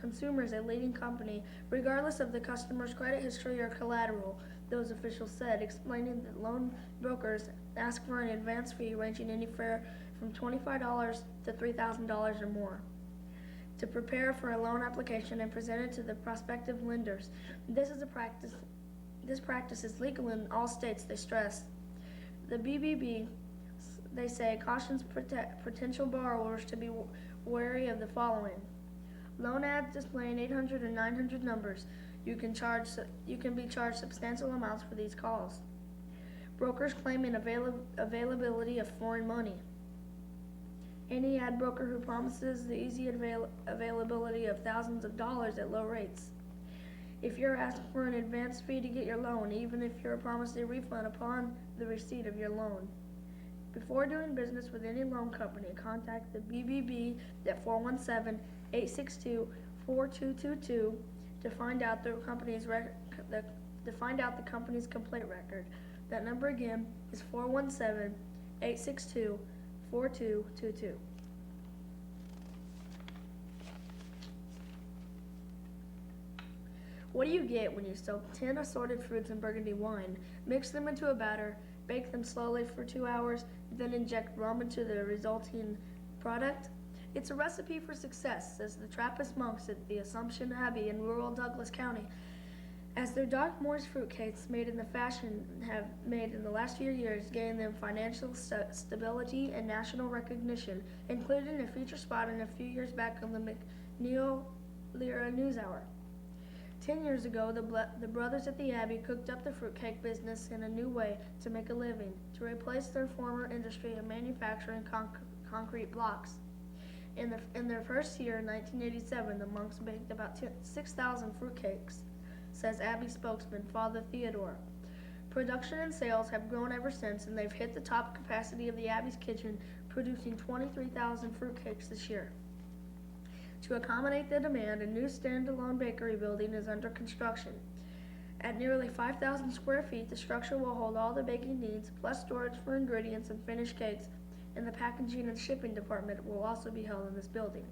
R: consumers a leading company, regardless of the customer's credit history or collateral, those officials said, explaining that loan brokers ask for an advance fee ranging anywhere from $25 to $3,000 or more to prepare for a loan application and present it to the prospective lenders. This practice is legal in all states, they stress. The BBB, they say, cautions potential borrowers to be wary of the following. Loan ads displaying 800 and 900 numbers. You can be charged substantial amounts for these calls. Brokers claiming availability of foreign money. Any ad broker who promises the easy availability of thousands of dollars at low rates. If you're asked for an advance fee to get your loan, even if you're promised a refund upon the receipt of your loan. Before doing business with any loan company, contact the BBB at 417-862-4222 to find out the company's complaint record. That number again is 417-862-4222. What do you get when you soak 10 assorted fruits in burgundy wine, mix them into a batter, bake them slowly for 2 hours, then inject rum into the resulting product? It's a recipe for success, says the Trappist monks at the Assumption Abbey in rural Douglas County. As their dark Moors fruitcakes made in the fashion have made in the last few years gained them financial stability and national recognition, including a feature spot in a few years back on the McNeil Lyra NewsHour. 10 years ago, the brothers at the Abbey cooked up the fruitcake business in a new way to make a living, to replace their former industry of manufacturing concrete blocks. In their first year, in 1987, the monks baked about 6,000 fruitcakes, says Abbey spokesman Father Theodore. Production and sales have grown ever since, and they've hit the top capacity of the Abbey's kitchen, producing 23,000 fruitcakes this year. To accommodate the demand, a new standalone bakery building is under construction. At nearly 5,000 square feet, the structure will hold all the baking needs, plus storage for ingredients and finished cakes, and the packaging and shipping department will also be held in this building.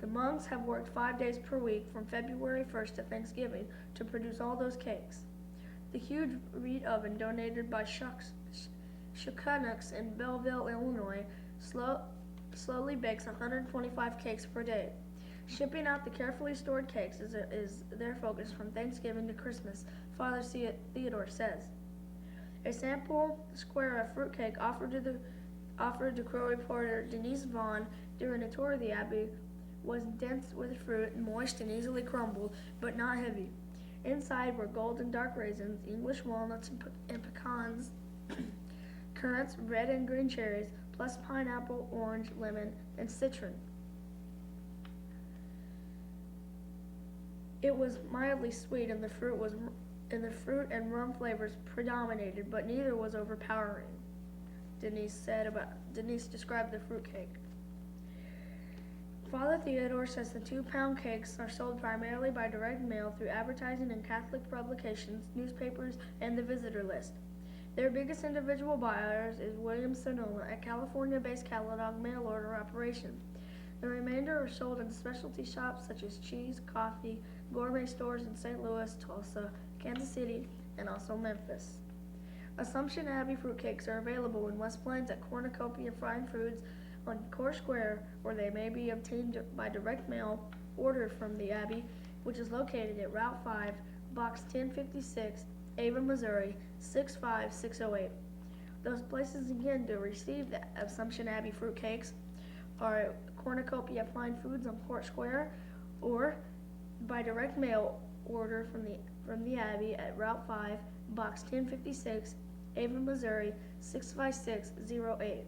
R: The monks have worked 5 days per week from February 1st to Thanksgiving to produce all those cakes. The huge reed oven donated by Shukunuks in Belleville, Illinois, slowly bakes 125 cakes per day. Shipping out the carefully stored cakes is their focus from Thanksgiving to Christmas, Father Theodore says. A sample square of fruitcake offered to Crow reporter Denise Vaughn during a tour of the Abbey was dense with fruit and moist and easily crumbled, but not heavy. Inside were golden dark raisins, English walnuts and pecans, currants, red and green cherries, plus pineapple, orange, lemon, and citron. It was mildly sweet, and the fruit and rum flavors predominated, but neither was overpowering. Denise described the fruitcake. Father Theodore says the 2-pound cakes are sold primarily by direct mail through advertising in Catholic publications, newspapers, and the visitor list. Their biggest individual buyers is Williams Sonoma, a California-based catalog mail order operation. The remainder are sold in specialty shops such as cheese, coffee, gourmet stores in St. Louis, Tulsa, Kansas City, and also Memphis. Assumption Abbey fruitcakes are available in West Plains at Cornucopia Fine Foods on Core Square, where they may be obtained by direct mail order from the Abbey, which is located at Route 5, Box 1056, Ava, Missouri, 65608. Those places again to receive the Assumption Abbey fruitcakes are Cornucopia Fine Foods on Court Square, or by direct mail order from the Abbey at Route 5, Box 1056, Ava, Missouri, 65608.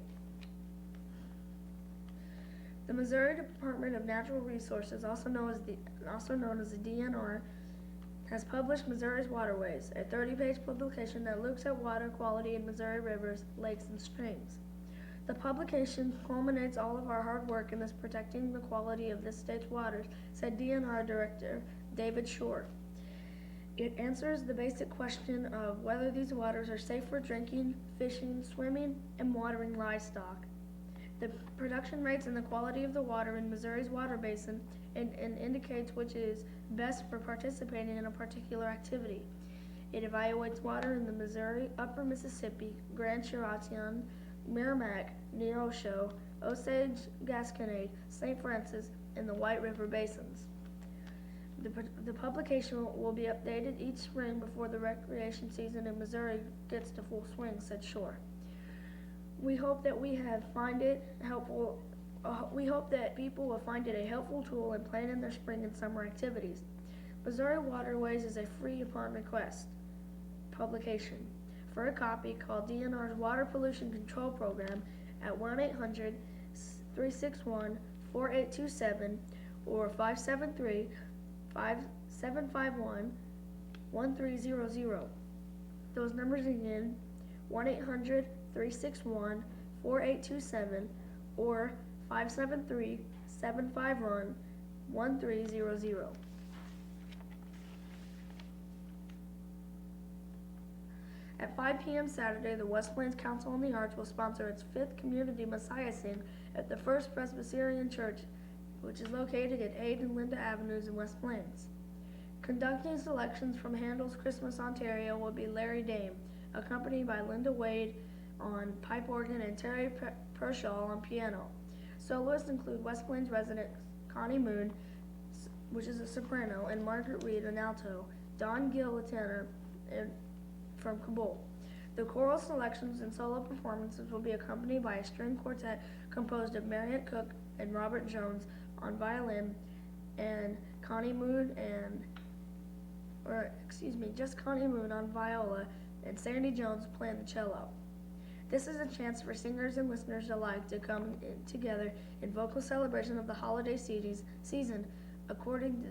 R: The Missouri Department of Natural Resources, also known as the DNR, has published Missouri's Waterways, a 30-page publication that looks at water quality in Missouri rivers, lakes, and streams. The publication culminates all of our hard work in this protecting the quality of this state's waters, said DNR Director David Shore. It answers the basic question of whether these waters are safe for drinking, fishing, swimming, and watering livestock. The production rates and the quality of the water in Missouri's water basin and indicates which is best for participating in a particular activity. It evaluates water in the Missouri, Upper Mississippi, Grand Cherokee, Merrimack, Neosho, Osage, Gasconade, St. Francis, and the White River basins. The publication will be updated each spring before the recreation season in Missouri gets to full swing, said Shore. We hope that we hope that people will find it a helpful tool in planning their spring and summer activities. Missouri Waterways is a free upon request publication. For a copy, call DNR's Water Pollution Control Program at 1-800-361-4827 or 573-751-1300. Those numbers again, 1-800-361-4827 or 573-751-1300. At 5 p.m. Saturday, the West Plains Council on the Arts will sponsor its 5th Community Messiah Sing at the First Presbyterian Church, which is located at 8 and Linda Avenues in West Plains. Conducting selections from Handel's Christmas Ontario will be Larry Dame, accompanied by Linda Wade on pipe organ and Terry Pershaw on piano. Soloists include West Plains resident Connie Moon, which is a soprano, and Margaret Reed, an alto, Don Gill, a tenor, and from Kabul. The choral selections and solo performances will be accompanied by a string quartet composed of Mariette Cook and Robert Jones on violin, and Connie Moon just Connie Moon on viola, and Sandy Jones playing the cello. This is a chance for singers and listeners alike to come together in vocal celebration of the holiday season, according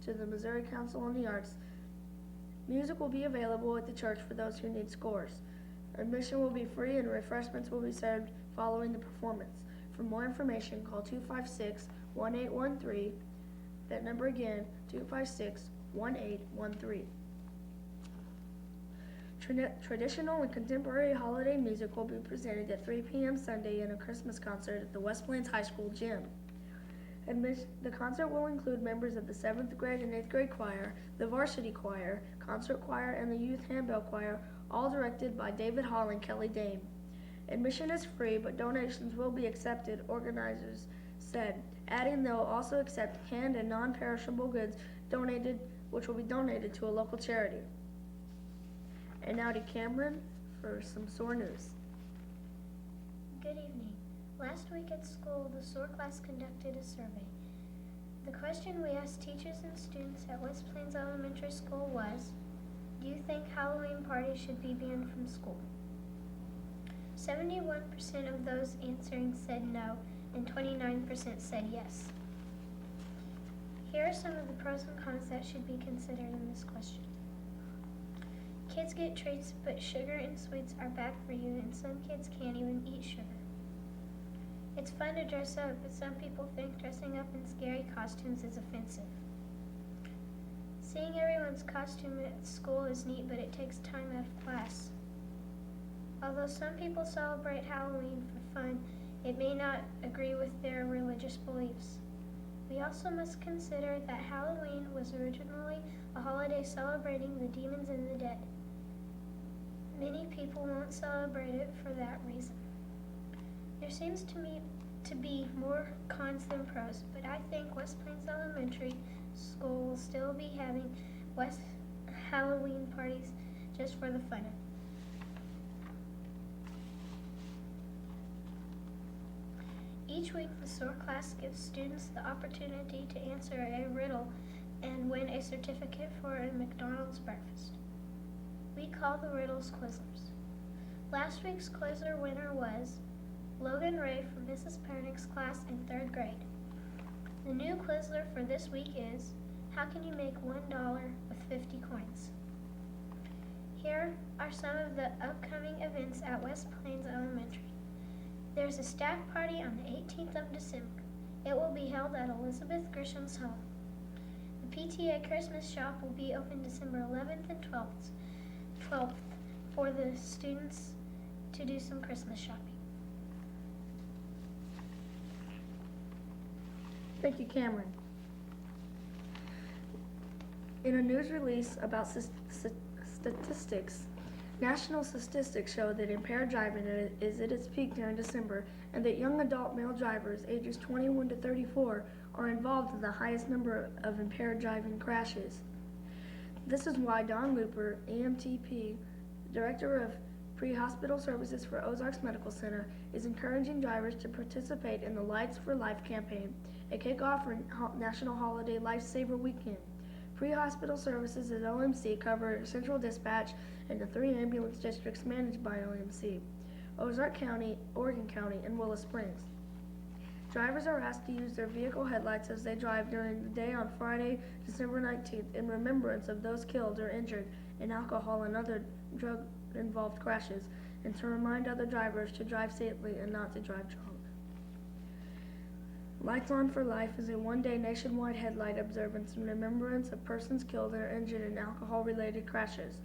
R: to the Missouri Council on the Arts. Music will be available at the church for those who need scores. Admission will be free and refreshments will be served following the performance. For more information, call 256-1813. That number again, 256-1813. Traditional and contemporary holiday music will be presented at 3 p.m. Sunday in a Christmas concert at the West Plains High School gym. The concert will include members of the 7th grade and 8th grade choir, the varsity choir, concert choir, and the youth handbell choir, all directed by David Hall and Kelly Dame. Admission is free, but donations will be accepted, organizers said, adding they'll also accept canned and non-perishable goods which will be donated to a local charity. And now to Cameron for some SOAR news.
E: Good evening. Last week at school, the SOAR class conducted a survey. The question we asked teachers and students at West Plains Elementary School was, do you think Halloween parties should be banned from school? 71% of those answering said no, and 29% said yes. Here are some of the pros and cons that should be considered in this question. Kids get treats, but sugar and sweets are bad for you, and some kids can't even eat sugar. It's fun to dress up, but some people think dressing up in scary costumes is offensive. Seeing everyone's costume at school is neat, but it takes time out of class. Although some people celebrate Halloween for fun, it may not agree with their religious beliefs. We also must consider that Halloween was originally a holiday celebrating the demons and the dead. Many people won't celebrate it for that reason. There seems to me to be more cons than pros, but I think West Plains Elementary School will still be having West Halloween parties just for the fun of it. Each week, the SOAR class gives students the opportunity to answer a riddle and win a certificate for a McDonald's breakfast. We call the riddles Quizzlers. Last week's Quizler winner was Logan Ray from Mrs. Pernick's class in 3rd grade. The new Quizler for this week is, how can you make $1 with 50 coins? Here are some of the upcoming events at West Plains Elementary. There's a staff party on the 18th of December. It will be held at Elizabeth Grisham's home. The PTA Christmas shop will be open December 11th and 12th for the students to do some Christmas shopping.
R: Thank you, Cameron. In a news release about statistics, national statistics show that impaired driving is at its peak during December, and that young adult male drivers ages 21 to 34 are involved in the highest number of impaired driving crashes. This is why Don Looper, EMTP, Director of Pre-Hospital Services for Ozarks Medical Center, is encouraging drivers to participate in the Lights for Life campaign, a kickoff for National Holiday Lifesaver Weekend. Pre-hospital services at OMC cover Central Dispatch and the 3 ambulance districts managed by OMC, Ozark County, Oregon County, and Willow Springs. Drivers are asked to use their vehicle headlights as they drive during the day on Friday, December 19th, in remembrance of those killed or injured in alcohol and other drug-involved crashes, and to remind other drivers to drive safely and not to drive drunk. Lights On for Life is a one-day nationwide headlight observance in remembrance of persons killed or injured in alcohol-related crashes.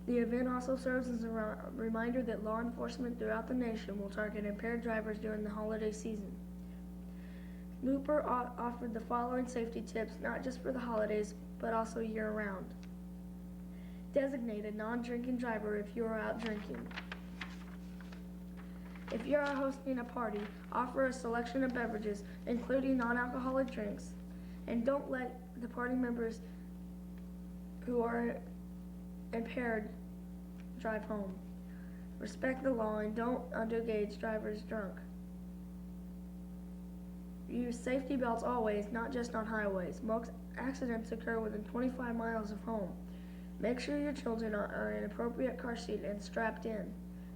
R: The event also serves as a reminder that law enforcement throughout the nation will target impaired drivers during the holiday season. Looper offered the following safety tips not just for the holidays, but also year-round. Designate a non-drinking driver if you are out drinking. If you are hosting a party, offer a selection of beverages, including non-alcoholic drinks, and don't let the party members who are impaired drive home. Respect the law and don't underage drivers drunk. Use safety belts always, not just on highways. Most accidents occur within 25 miles of home. Make sure your children are in an appropriate car seat and strapped in.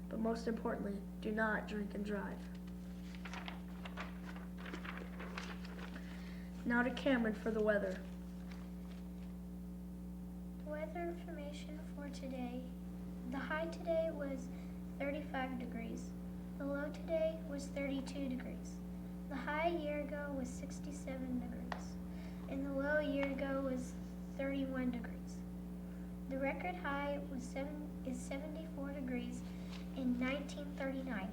R: But most importantly, do not drink and drive. Now to Cameron for the weather.
E: Weather information for today. The high today was 35 degrees. The low today was 32 degrees. The high a year ago was 67 degrees. And the low a year ago was 31 degrees. The record high is 74 degrees in 1939.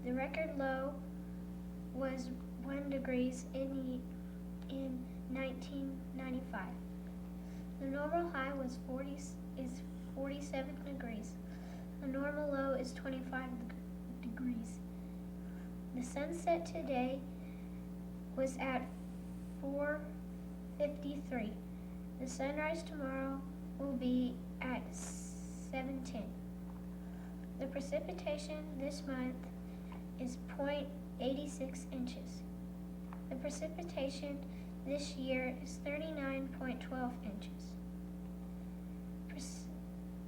E: The record low was 1 degrees in 1995. The normal high is 47 degrees. The normal low is 25 degrees. The sunset today was at 4:53. The sunrise tomorrow will be at 7:10. The precipitation this month is 0.86 inches. The precipitation this year is 39.12 inches.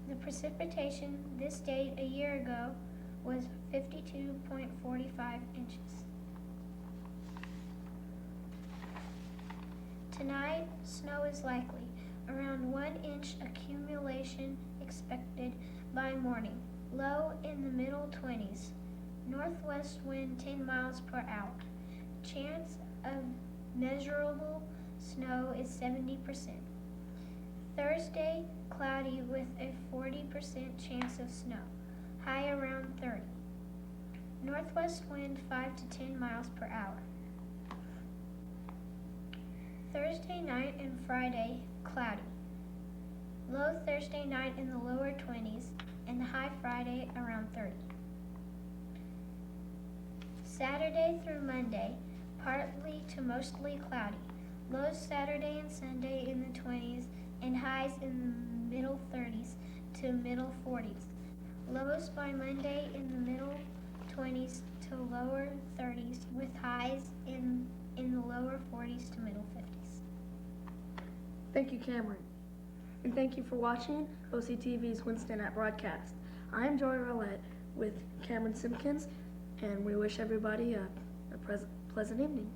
E: The precipitation this date a year ago was 52.45 inches. Tonight, snow is likely. Around 1 inch accumulation expected by morning. Low in the middle 20s. Northwest wind 10 miles per hour. Chance of measurable snow is 70%. Thursday, cloudy with a 40% chance of snow. High around 30. Northwest wind 5 to 10 miles per hour. Thursday night and Friday, cloudy. Low Thursday night in the lower 20s and high Friday around 30. Saturday through Monday, partly to mostly cloudy. Lows Saturday and Sunday in the 20s and highs in the middle 30s to middle 40s. Lows by Monday in the middle 20s to lower 30s with highs in the lower 40s to middle 50s.
R: Thank you, Cameron. And thank you for watching OCTV's Winston at Broadcast. I'm Joy Roulette with Cameron Simpkins, and we wish everybody a pleasant evening.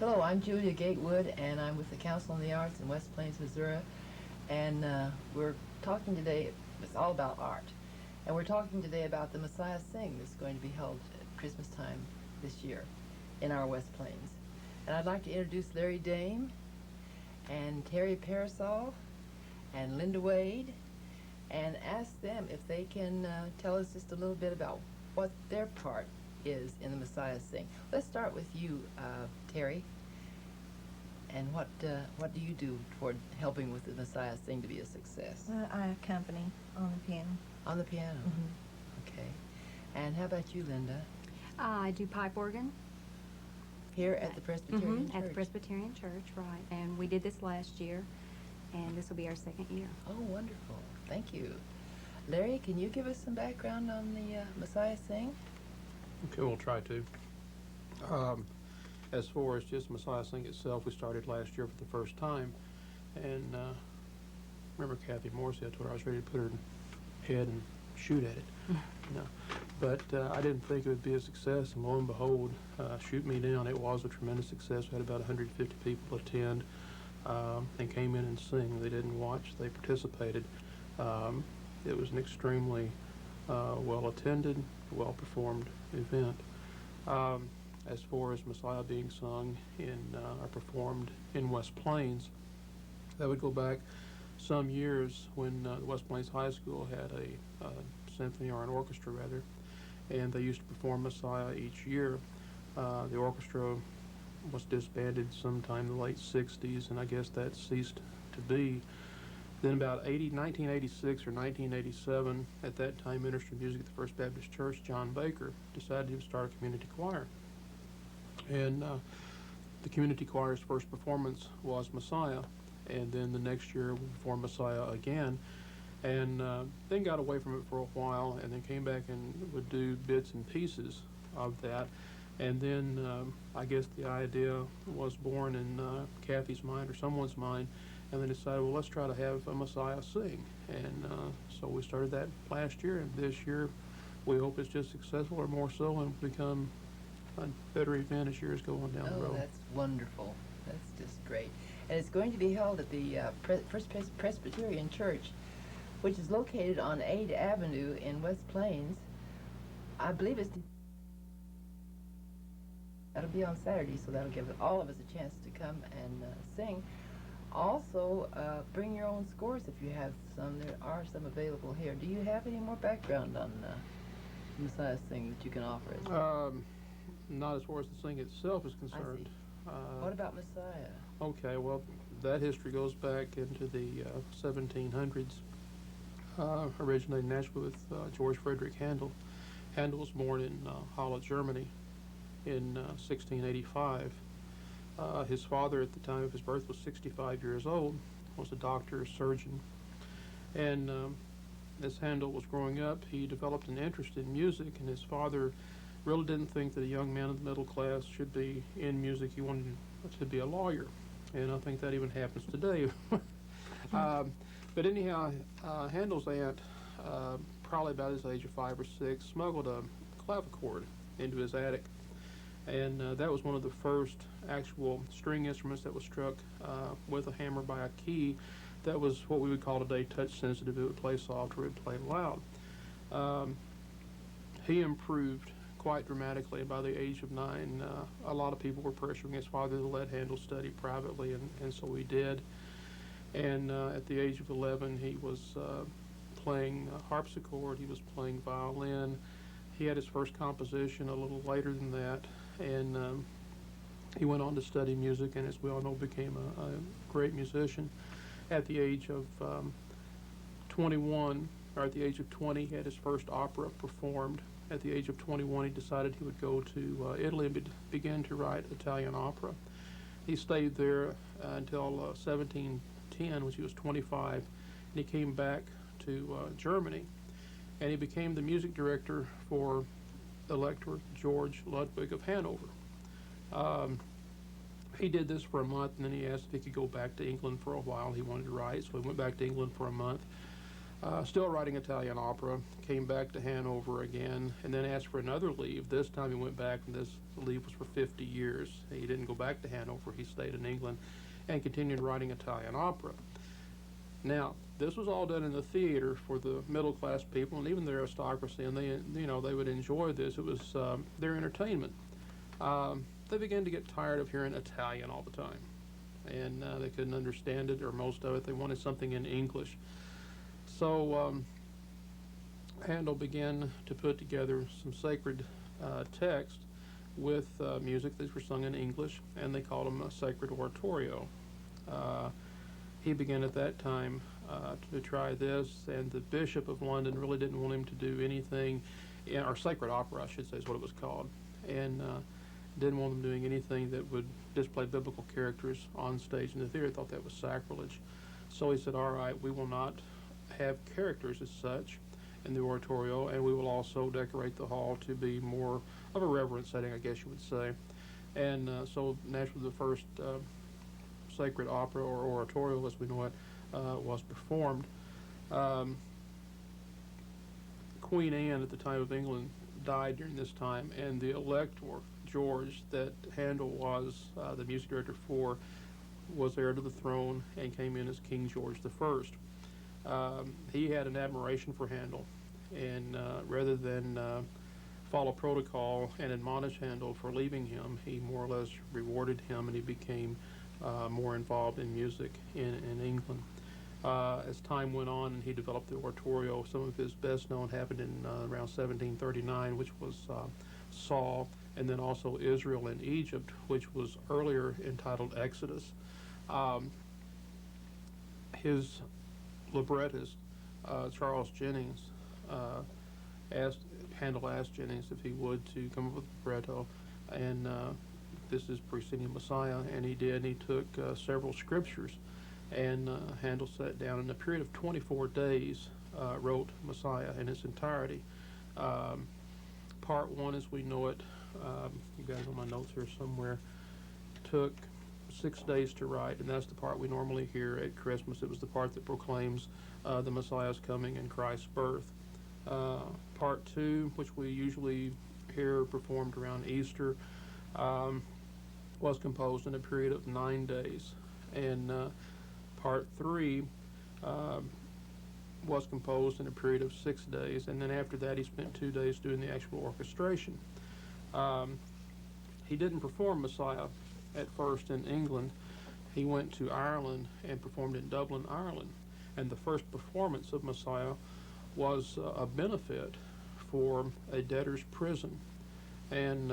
F: Hello, I'm Julia Gatewood, and I'm with the Council on the Arts in West Plains, Missouri. And we're talking today, it's all about art. And we're talking today about the Messiah Sing that's going to be held at Christmas time this year in our West Plains. And I'd like to introduce Larry Dame and Terry Parasol and Linda Wade and ask them if they can tell us just a little bit about what their part is in the Messiah Sing. Let's start with you, Terry. And what do you do toward helping with the Messiah Sing to be a success?
G: I accompany on the piano.
F: On the piano? Mm-hmm. Okay. And how about you, Linda?
H: I do pipe organ.
F: Here at the Presbyterian Church?
H: At the Presbyterian Church, right. And we did this last year, and this will be our second year.
F: Oh, wonderful. Thank you. Larry, can you give us some background on the Messiah Sing?
X: Okay, we'll try to. As far as just Messiah Sing itself, we started last year for the first time. And remember Kathy Morrissey, I told her I was ready to put her head and shoot at it. No. But I didn't think it would be a success, and lo and behold, shoot me down, it was a tremendous success. We had about 150 people attend and came in and sing. They didn't watch, they participated. It was an extremely well-attended, well-performed event. As far as Messiah being sung or performed in West Plains, that would go back some years when the West Plains High School had a symphony, or an orchestra rather, and they used to perform Messiah each year. The orchestra was disbanded sometime in the late 60s, and I guess that ceased to be. Then about 1986 or 1987, at that time Minister of Music at the First Baptist Church, John Baker, decided he would start a community choir. And the community choir's first performance was Messiah, and then the next year we performed Messiah again, and then got away from it for a while, and then came back and would do bits and pieces of that. And then I guess the idea was born in Kathy's mind or someone's mind, and they decided, well, let's try to have a Messiah Sing. And so we started that last year, and this year we hope it's just successful or more so and become a better event as years go on down the road.
F: Oh, that's wonderful. That's just great. And it's going to be held at the First Presbyterian Church, which is located on 8th Avenue in West Plains. I believe that'll be on Saturday, so that'll give all of us a chance to come and sing. Also, bring your own scores if you have some. There are some available here. Do you have any more background on Messiah Sing that you can offer us?
X: Not as far as the sing itself is concerned.
F: What about Messiah?
X: Okay, well, that history goes back into the 1700s. Originated in Nashville with George Frederick Handel. Handel was born in Halle, Germany in 1685. His father at the time of his birth was 65 years old, was a doctor, surgeon. And as Handel was growing up, he developed an interest in music, and his father really didn't think that a young man of the middle class should be in music. He wanted to be a lawyer, and I think that even happens today. But anyhow, Handel's aunt, probably about his age of 5 or 6, smuggled a clavichord into his attic. And that was one of the first actual string instruments that was struck with a hammer by a key. That was what we would call today touch sensitive. It would play soft or it would play loud. He improved quite dramatically. By the age of 9, a lot of people were pressuring his father to let Handel study privately, and so he did. And at the age of 11, he was playing harpsichord, he was playing violin. He had his first composition a little later than that, and he went on to study music, and as we all know, became a great musician. At the age of 21, or at the age of 20, he had his first opera performed. At the age of 21, he decided he would go to Italy and begin to write Italian opera. He stayed there until 1710, when he was 25, and he came back to Germany, and he became the music director for Elector George Ludwig of Hanover. He did this for a month, and then he asked if he could go back to England for a while. He wanted to write, so he went back to England for a month. Still writing Italian opera, came back to Hanover again, and then asked for another leave. This time he went back, and this leave was for 50 years. He didn't go back to Hanover. He stayed in England and continued writing Italian opera. Now, this was all done in the theater for the middle-class people and even the aristocracy, and they would enjoy this. It was their entertainment. They began to get tired of hearing Italian all the time, and they couldn't understand it, or most of it. They wanted something in English. So Handel began to put together some sacred text with music. These were sung in English, and they called them a sacred oratorio. He began at that time to try this, and the Bishop of London really didn't want him to do anything, or sacred opera, I should say, is what it was called, and didn't want him doing anything that would display biblical characters on stage in the theater. Thought that was sacrilege. So he said, all right, we will not have characters as such in the oratorio, and we will also decorate the hall to be more of a reverent setting, I guess you would say. And so naturally the first sacred opera or oratorio, as we know it, was performed. Queen Anne at the time of England died during this time, and the elector, George, that Handel was the music director for, was heir to the throne and came in as King George I. He had an admiration for Handel, and rather than follow protocol and admonish Handel for leaving him, he more or less rewarded him, and he became more involved in music in England. As time went on and he developed the oratorio, some of his best known happened in around 1739, which was Saul, and then also Israel and Egypt, which was earlier entitled Exodus. His librettist, Charles Jennings, Handel asked Jennings if he would to come up with a libretto, and this is preceding Messiah, and he did. He took several scriptures, and Handel sat down in a period of 24 days, wrote Messiah in its entirety. Part one, as we know it, you guys on my notes here somewhere, took 6 days to write, and that's the part we normally hear at Christmas. It was the part that proclaims the Messiah's coming and Christ's birth. Part two, which we usually hear performed around Easter, was composed in a period of 9 days. And part three was composed in a period of 6 days, and then after that he spent 2 days doing the actual orchestration. He didn't perform Messiah at first in England. He went to Ireland and performed in Dublin, Ireland. And the first performance of Messiah was a benefit for a debtor's prison. And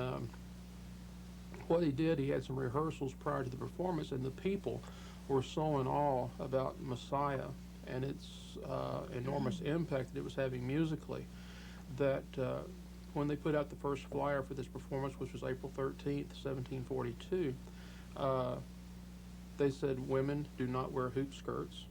X: what he did, he had some rehearsals prior to the performance, and the people were so in awe about Messiah and its enormous impact that it was having musically, that when they put out the first flyer for this performance, which was April 13th, 1742, they said, women do not wear hoop skirts,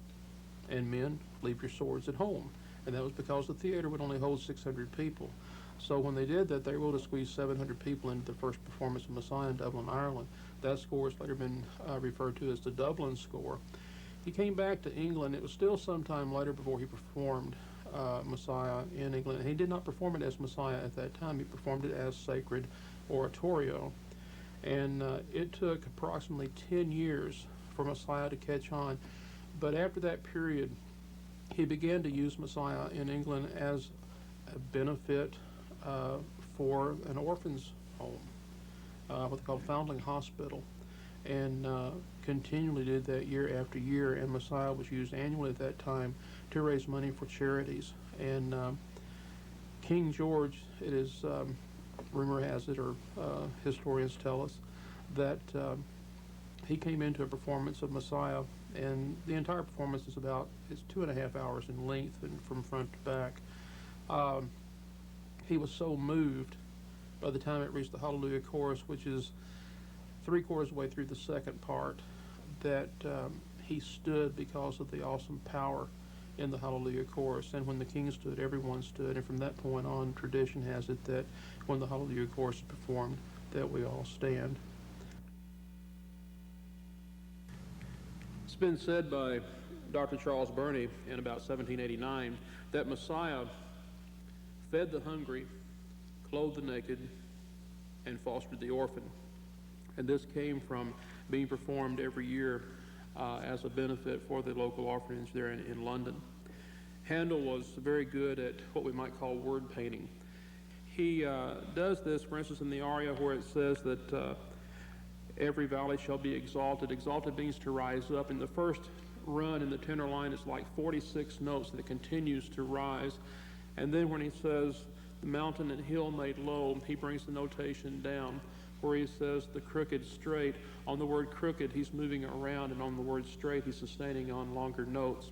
X: and men, leave your swords at home. And that was because the theater would only hold 600 people. So when they did that, they were able to squeeze 700 people into the first performance of Messiah in Dublin, Ireland. That score has later been referred to as the Dublin score. He came back to England. It was still some time later before he performed Messiah in England. And he did not perform it as Messiah at that time. He performed it as sacred oratorio. And it took approximately 10 years for Messiah to catch on. But after that period, he began to use Messiah in England as a benefit for an orphan's home, what they call Foundling Hospital, and continually did that year after year. And Messiah was used annually at that time to raise money for charities. And King George, it is, rumor has it, or historians tell us, that he came into a performance of Messiah, and the entire performance is 2.5 hours in length and from front to back. He was so moved by the time it reached the Hallelujah chorus, which is 3/4 of the way through the second part, that he stood because of the awesome power in the Hallelujah chorus. And when the king stood, everyone stood. And from that point on, tradition has it that when the Hallelujah chorus is performed, that we all stand. It's been said by Dr. Charles Burney in about 1789 that Messiah fed the hungry, clothed the naked, and fostered the orphan. And this came from being performed every year as a benefit for the local orphanage there in London. Handel was very good at what we might call word painting. He does this, for instance, in the aria where it says that every valley shall be exalted. Exalted means to rise up. In the first run in the tenor line, it's like 46 notes, and it continues to rise. And then when he says the mountain and hill made low, he brings the notation down where he says the crooked straight. On the word crooked, he's moving around, and on the word straight, he's sustaining on longer notes.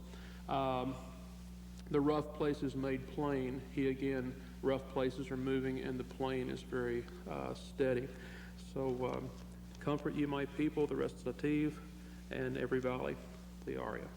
X: The rough places made plain. He again, rough places are moving, and the plain is very steady. So, comfort ye my people, the recitative, and every valley, the aria.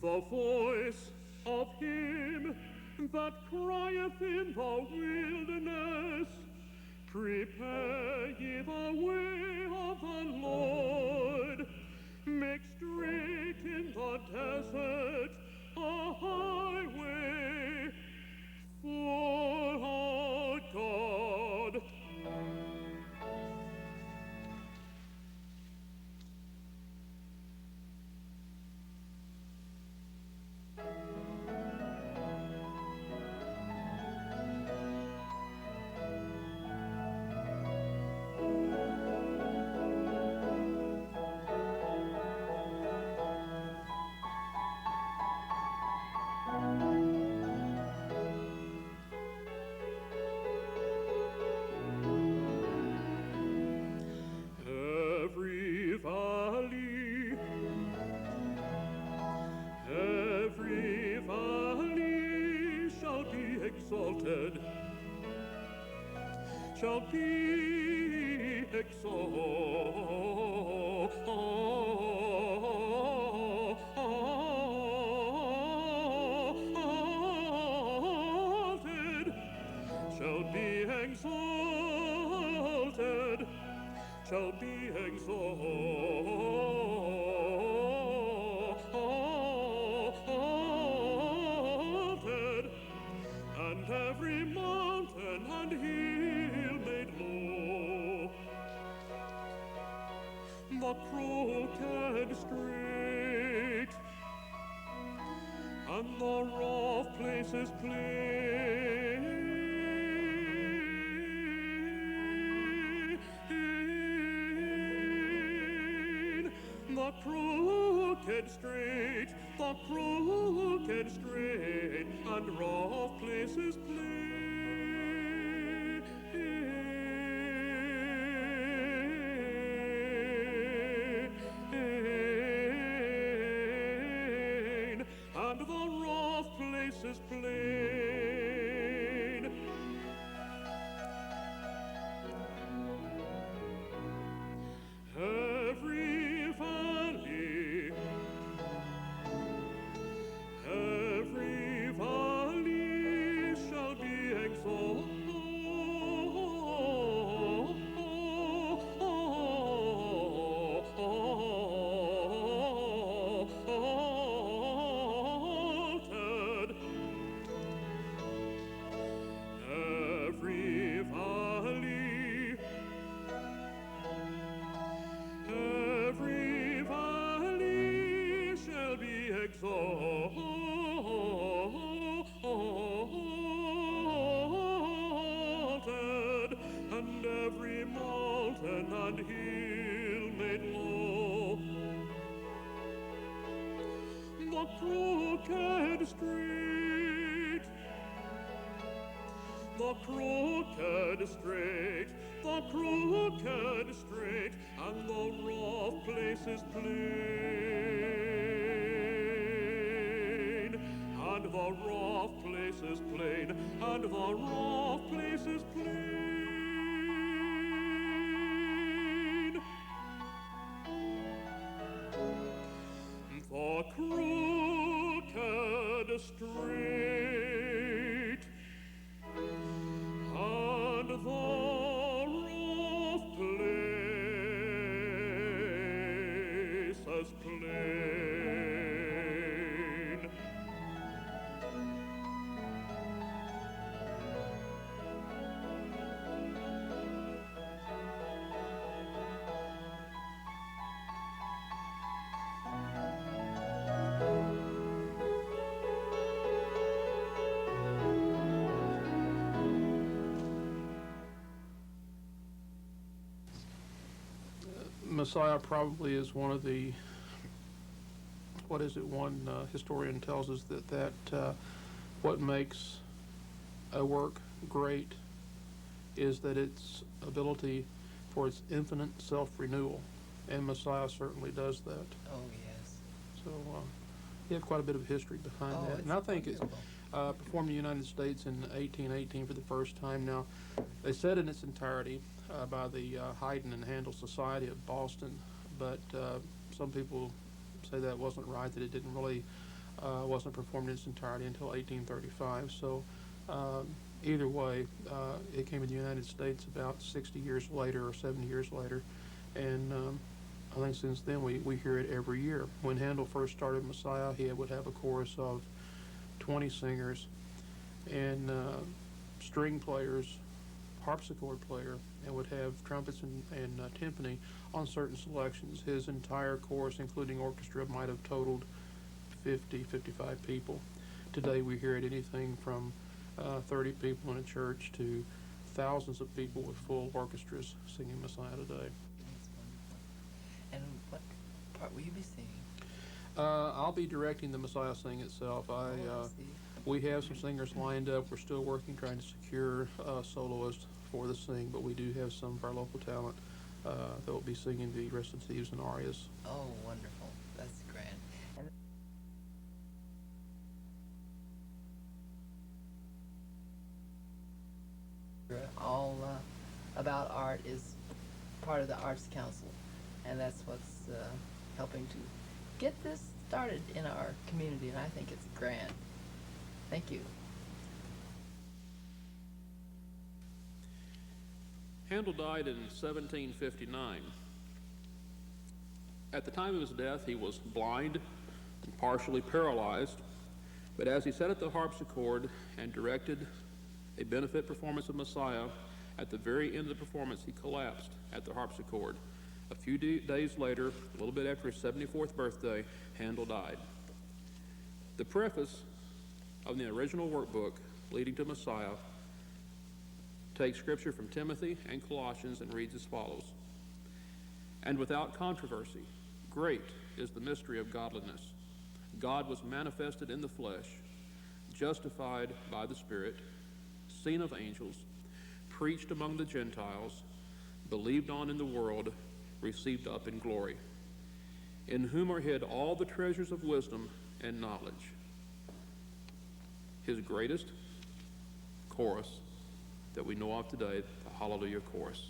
I: The voice of him that crieth in the wilderness, prepare ye the way of the Lord, make straight in the desert a highway for our God. Every valley shall be exalted, shall be exalted. shall be exalted, and every mountain and hill made low. The crooked straight, and the rough places plain. The crooked straight, and rough places plain. And the rough places plain. Every valley shall be exalted. Every valley shall be exalted, and every mountain and hill made low. The crooked straight, the crooked straight, and the rough places plain, and the rough places plain, and the rough places plain. The crooked straight, and the rough places plain.
X: Messiah probably is one of the, one historian tells us that what makes a work great is that its ability for its infinite self-renewal, and Messiah certainly does that.
F: Oh, yes.
X: So you have quite a bit of history behind that. And I think it's performed in the United States in 1818 for the first time. Now, they said in its entirety by the Haydn and Handel Society of Boston, but some people say that wasn't right, that it didn't really, wasn't performed in its entirety until 1835. So either way, it came to the United States about 60 years later or 70 years later, and I think since then we hear it every year. When Handel first started Messiah, he would have a chorus of 20 singers and string players, harpsichord player, and would have trumpets and timpani on certain selections. His entire chorus, including orchestra, might have totaled 50, 55 people. Today we hear it anything from 30 people in a church to thousands of people with full orchestras singing Messiah today.
F: That's wonderful. And what part will you be singing?
X: I'll be directing the Messiah Sing itself. We have some singers lined up. We're still working, trying to secure soloists for the sing, but we do have some of our local talent that will be singing the recitatives and arias.
F: Oh, wonderful. That's grand. And all about art is part of the Arts Council, and that's what's helping to get this started in our community, and I think it's grand. Thank you.
J: Handel died in 1759. At the time of his death, he was blind and partially paralyzed, but as he sat at the harpsichord and directed a benefit performance of Messiah, at the very end of the performance, he collapsed at the harpsichord. A few days later, a little bit after his 74th birthday, Handel died. The preface of the original workbook leading to Messiah takes scripture from Timothy and Colossians and reads as follows: "And without controversy, great is the mystery of godliness. God was manifested in the flesh, justified by the Spirit, seen of angels, preached among the Gentiles, believed on in the world, received up in glory, in whom are hid all the treasures of wisdom and knowledge." His greatest chorus that we know of today, the Hallelujah Chorus.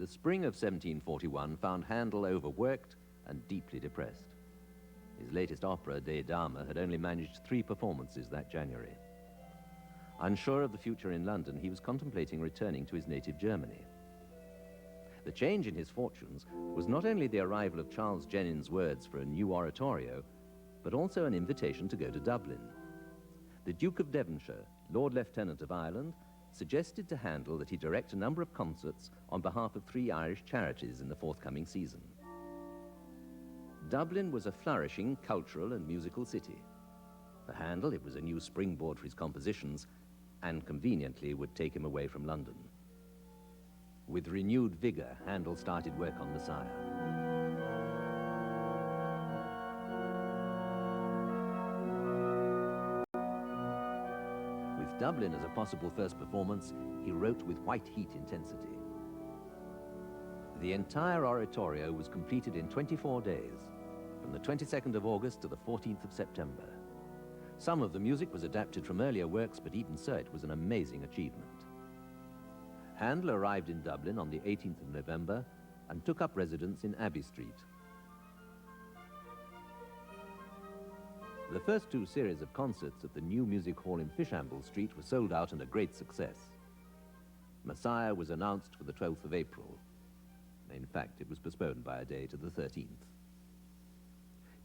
L: The spring of 1741 found Handel overworked and deeply depressed. His latest opera, De Dama, had only managed 3 performances that January. Unsure of the future in London, he was contemplating returning to his native Germany. The change in his fortunes was not only the arrival of Charles Jennings' words for a new oratorio, but also an invitation to go to Dublin. The Duke of Devonshire, Lord Lieutenant of Ireland, suggested to Handel that he direct a number of concerts on behalf of 3 Irish charities in the forthcoming season. Dublin was a flourishing cultural and musical city. For Handel, it was a new springboard for his compositions, and conveniently would take him away from London. With renewed vigor, Handel started work on Messiah. With Dublin as a possible first performance, he wrote with white-heat intensity. The entire oratorio was completed in 24 days, from the 22nd of August to the 14th of September. Some of the music was adapted from earlier works, but even so, it was an amazing achievement. Handel arrived in Dublin on the 18th of November and took up residence in Abbey Street. The first 2 series of concerts at the new music hall in Fishamble Street were sold out and a great success. Messiah was announced for the 12th of April. In fact, it was postponed by a day to the 13th.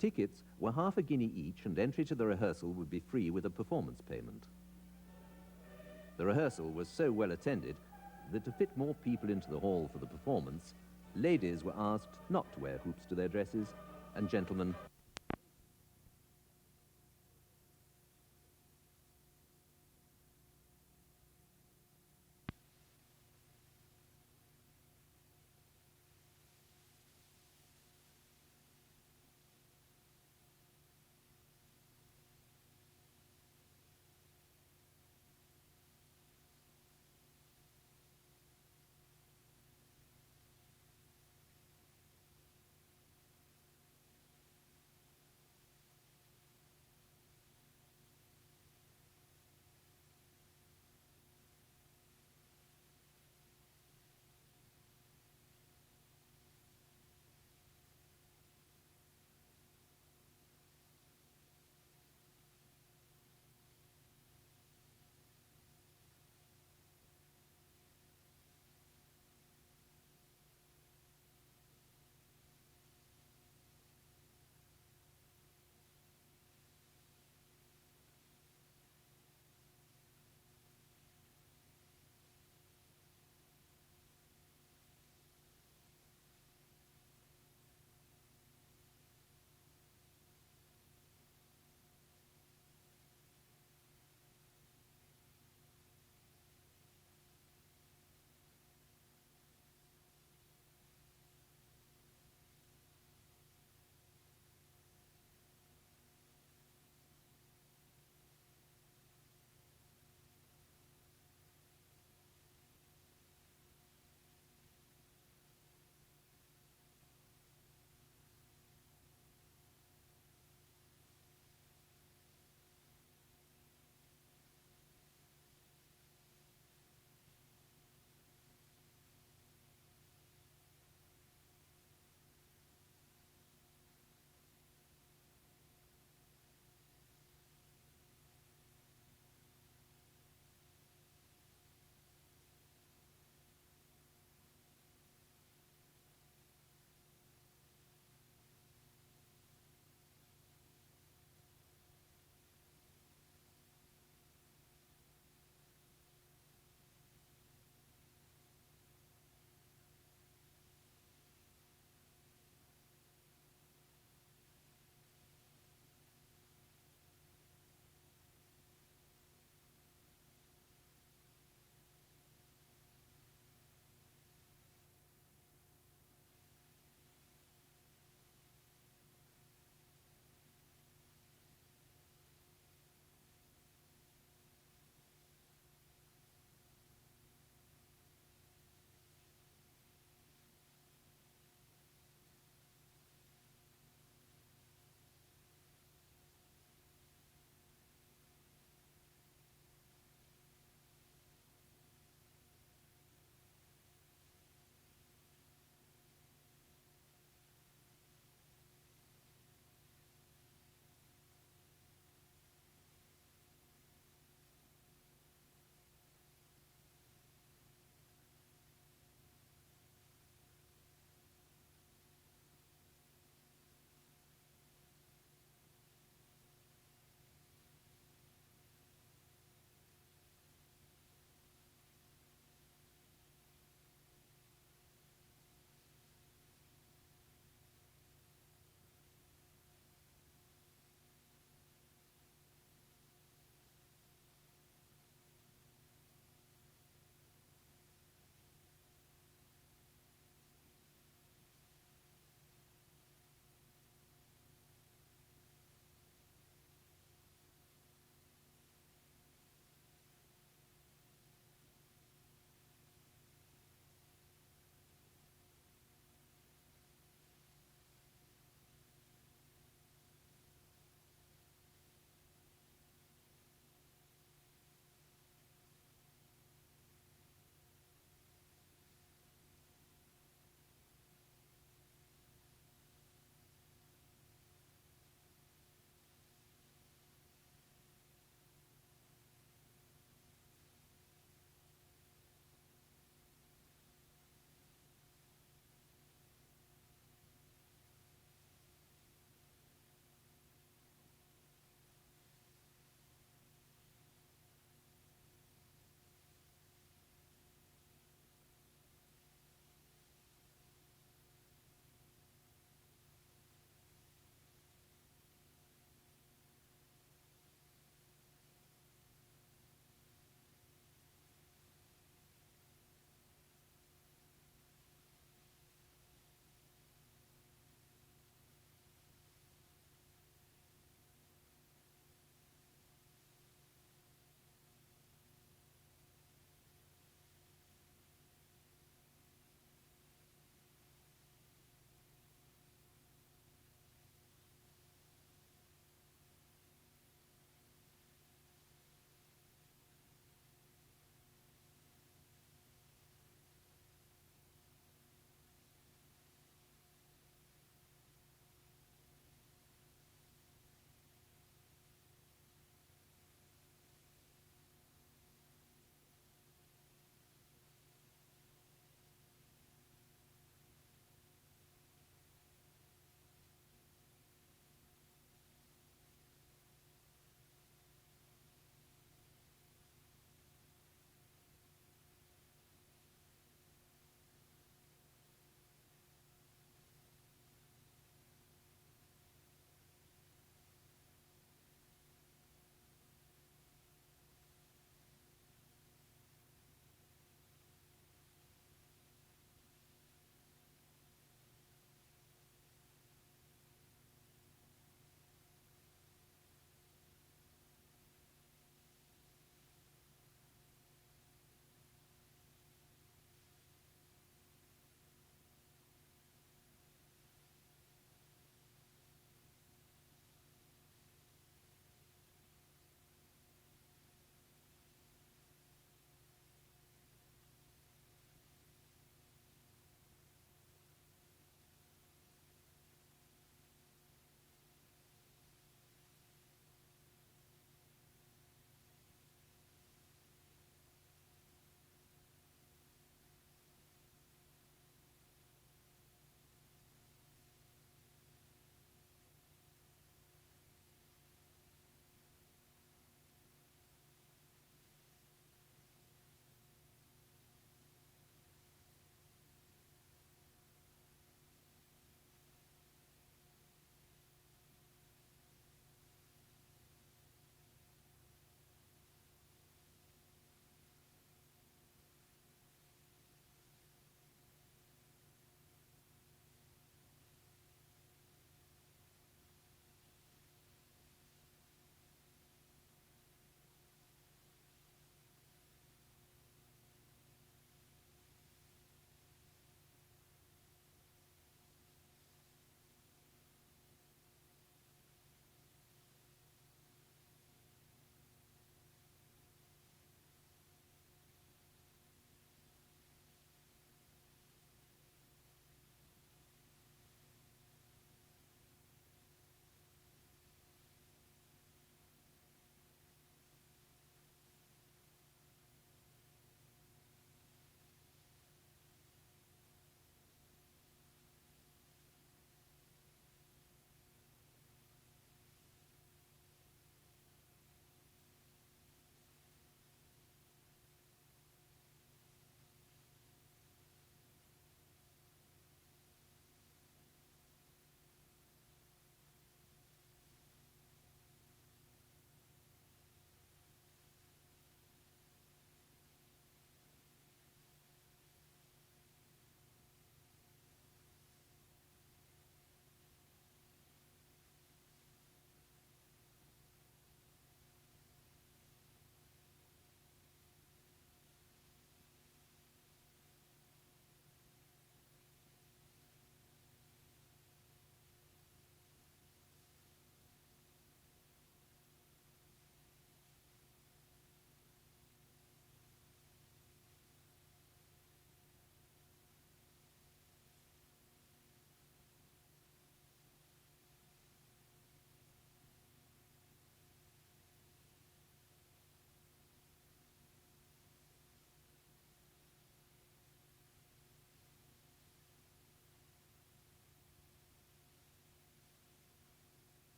L: Tickets were half a guinea each, and entry to the rehearsal would be free with a performance payment. The rehearsal was so well attended that to fit more people into the hall for the performance, ladies were asked not to wear hoops to their dresses and gentlemen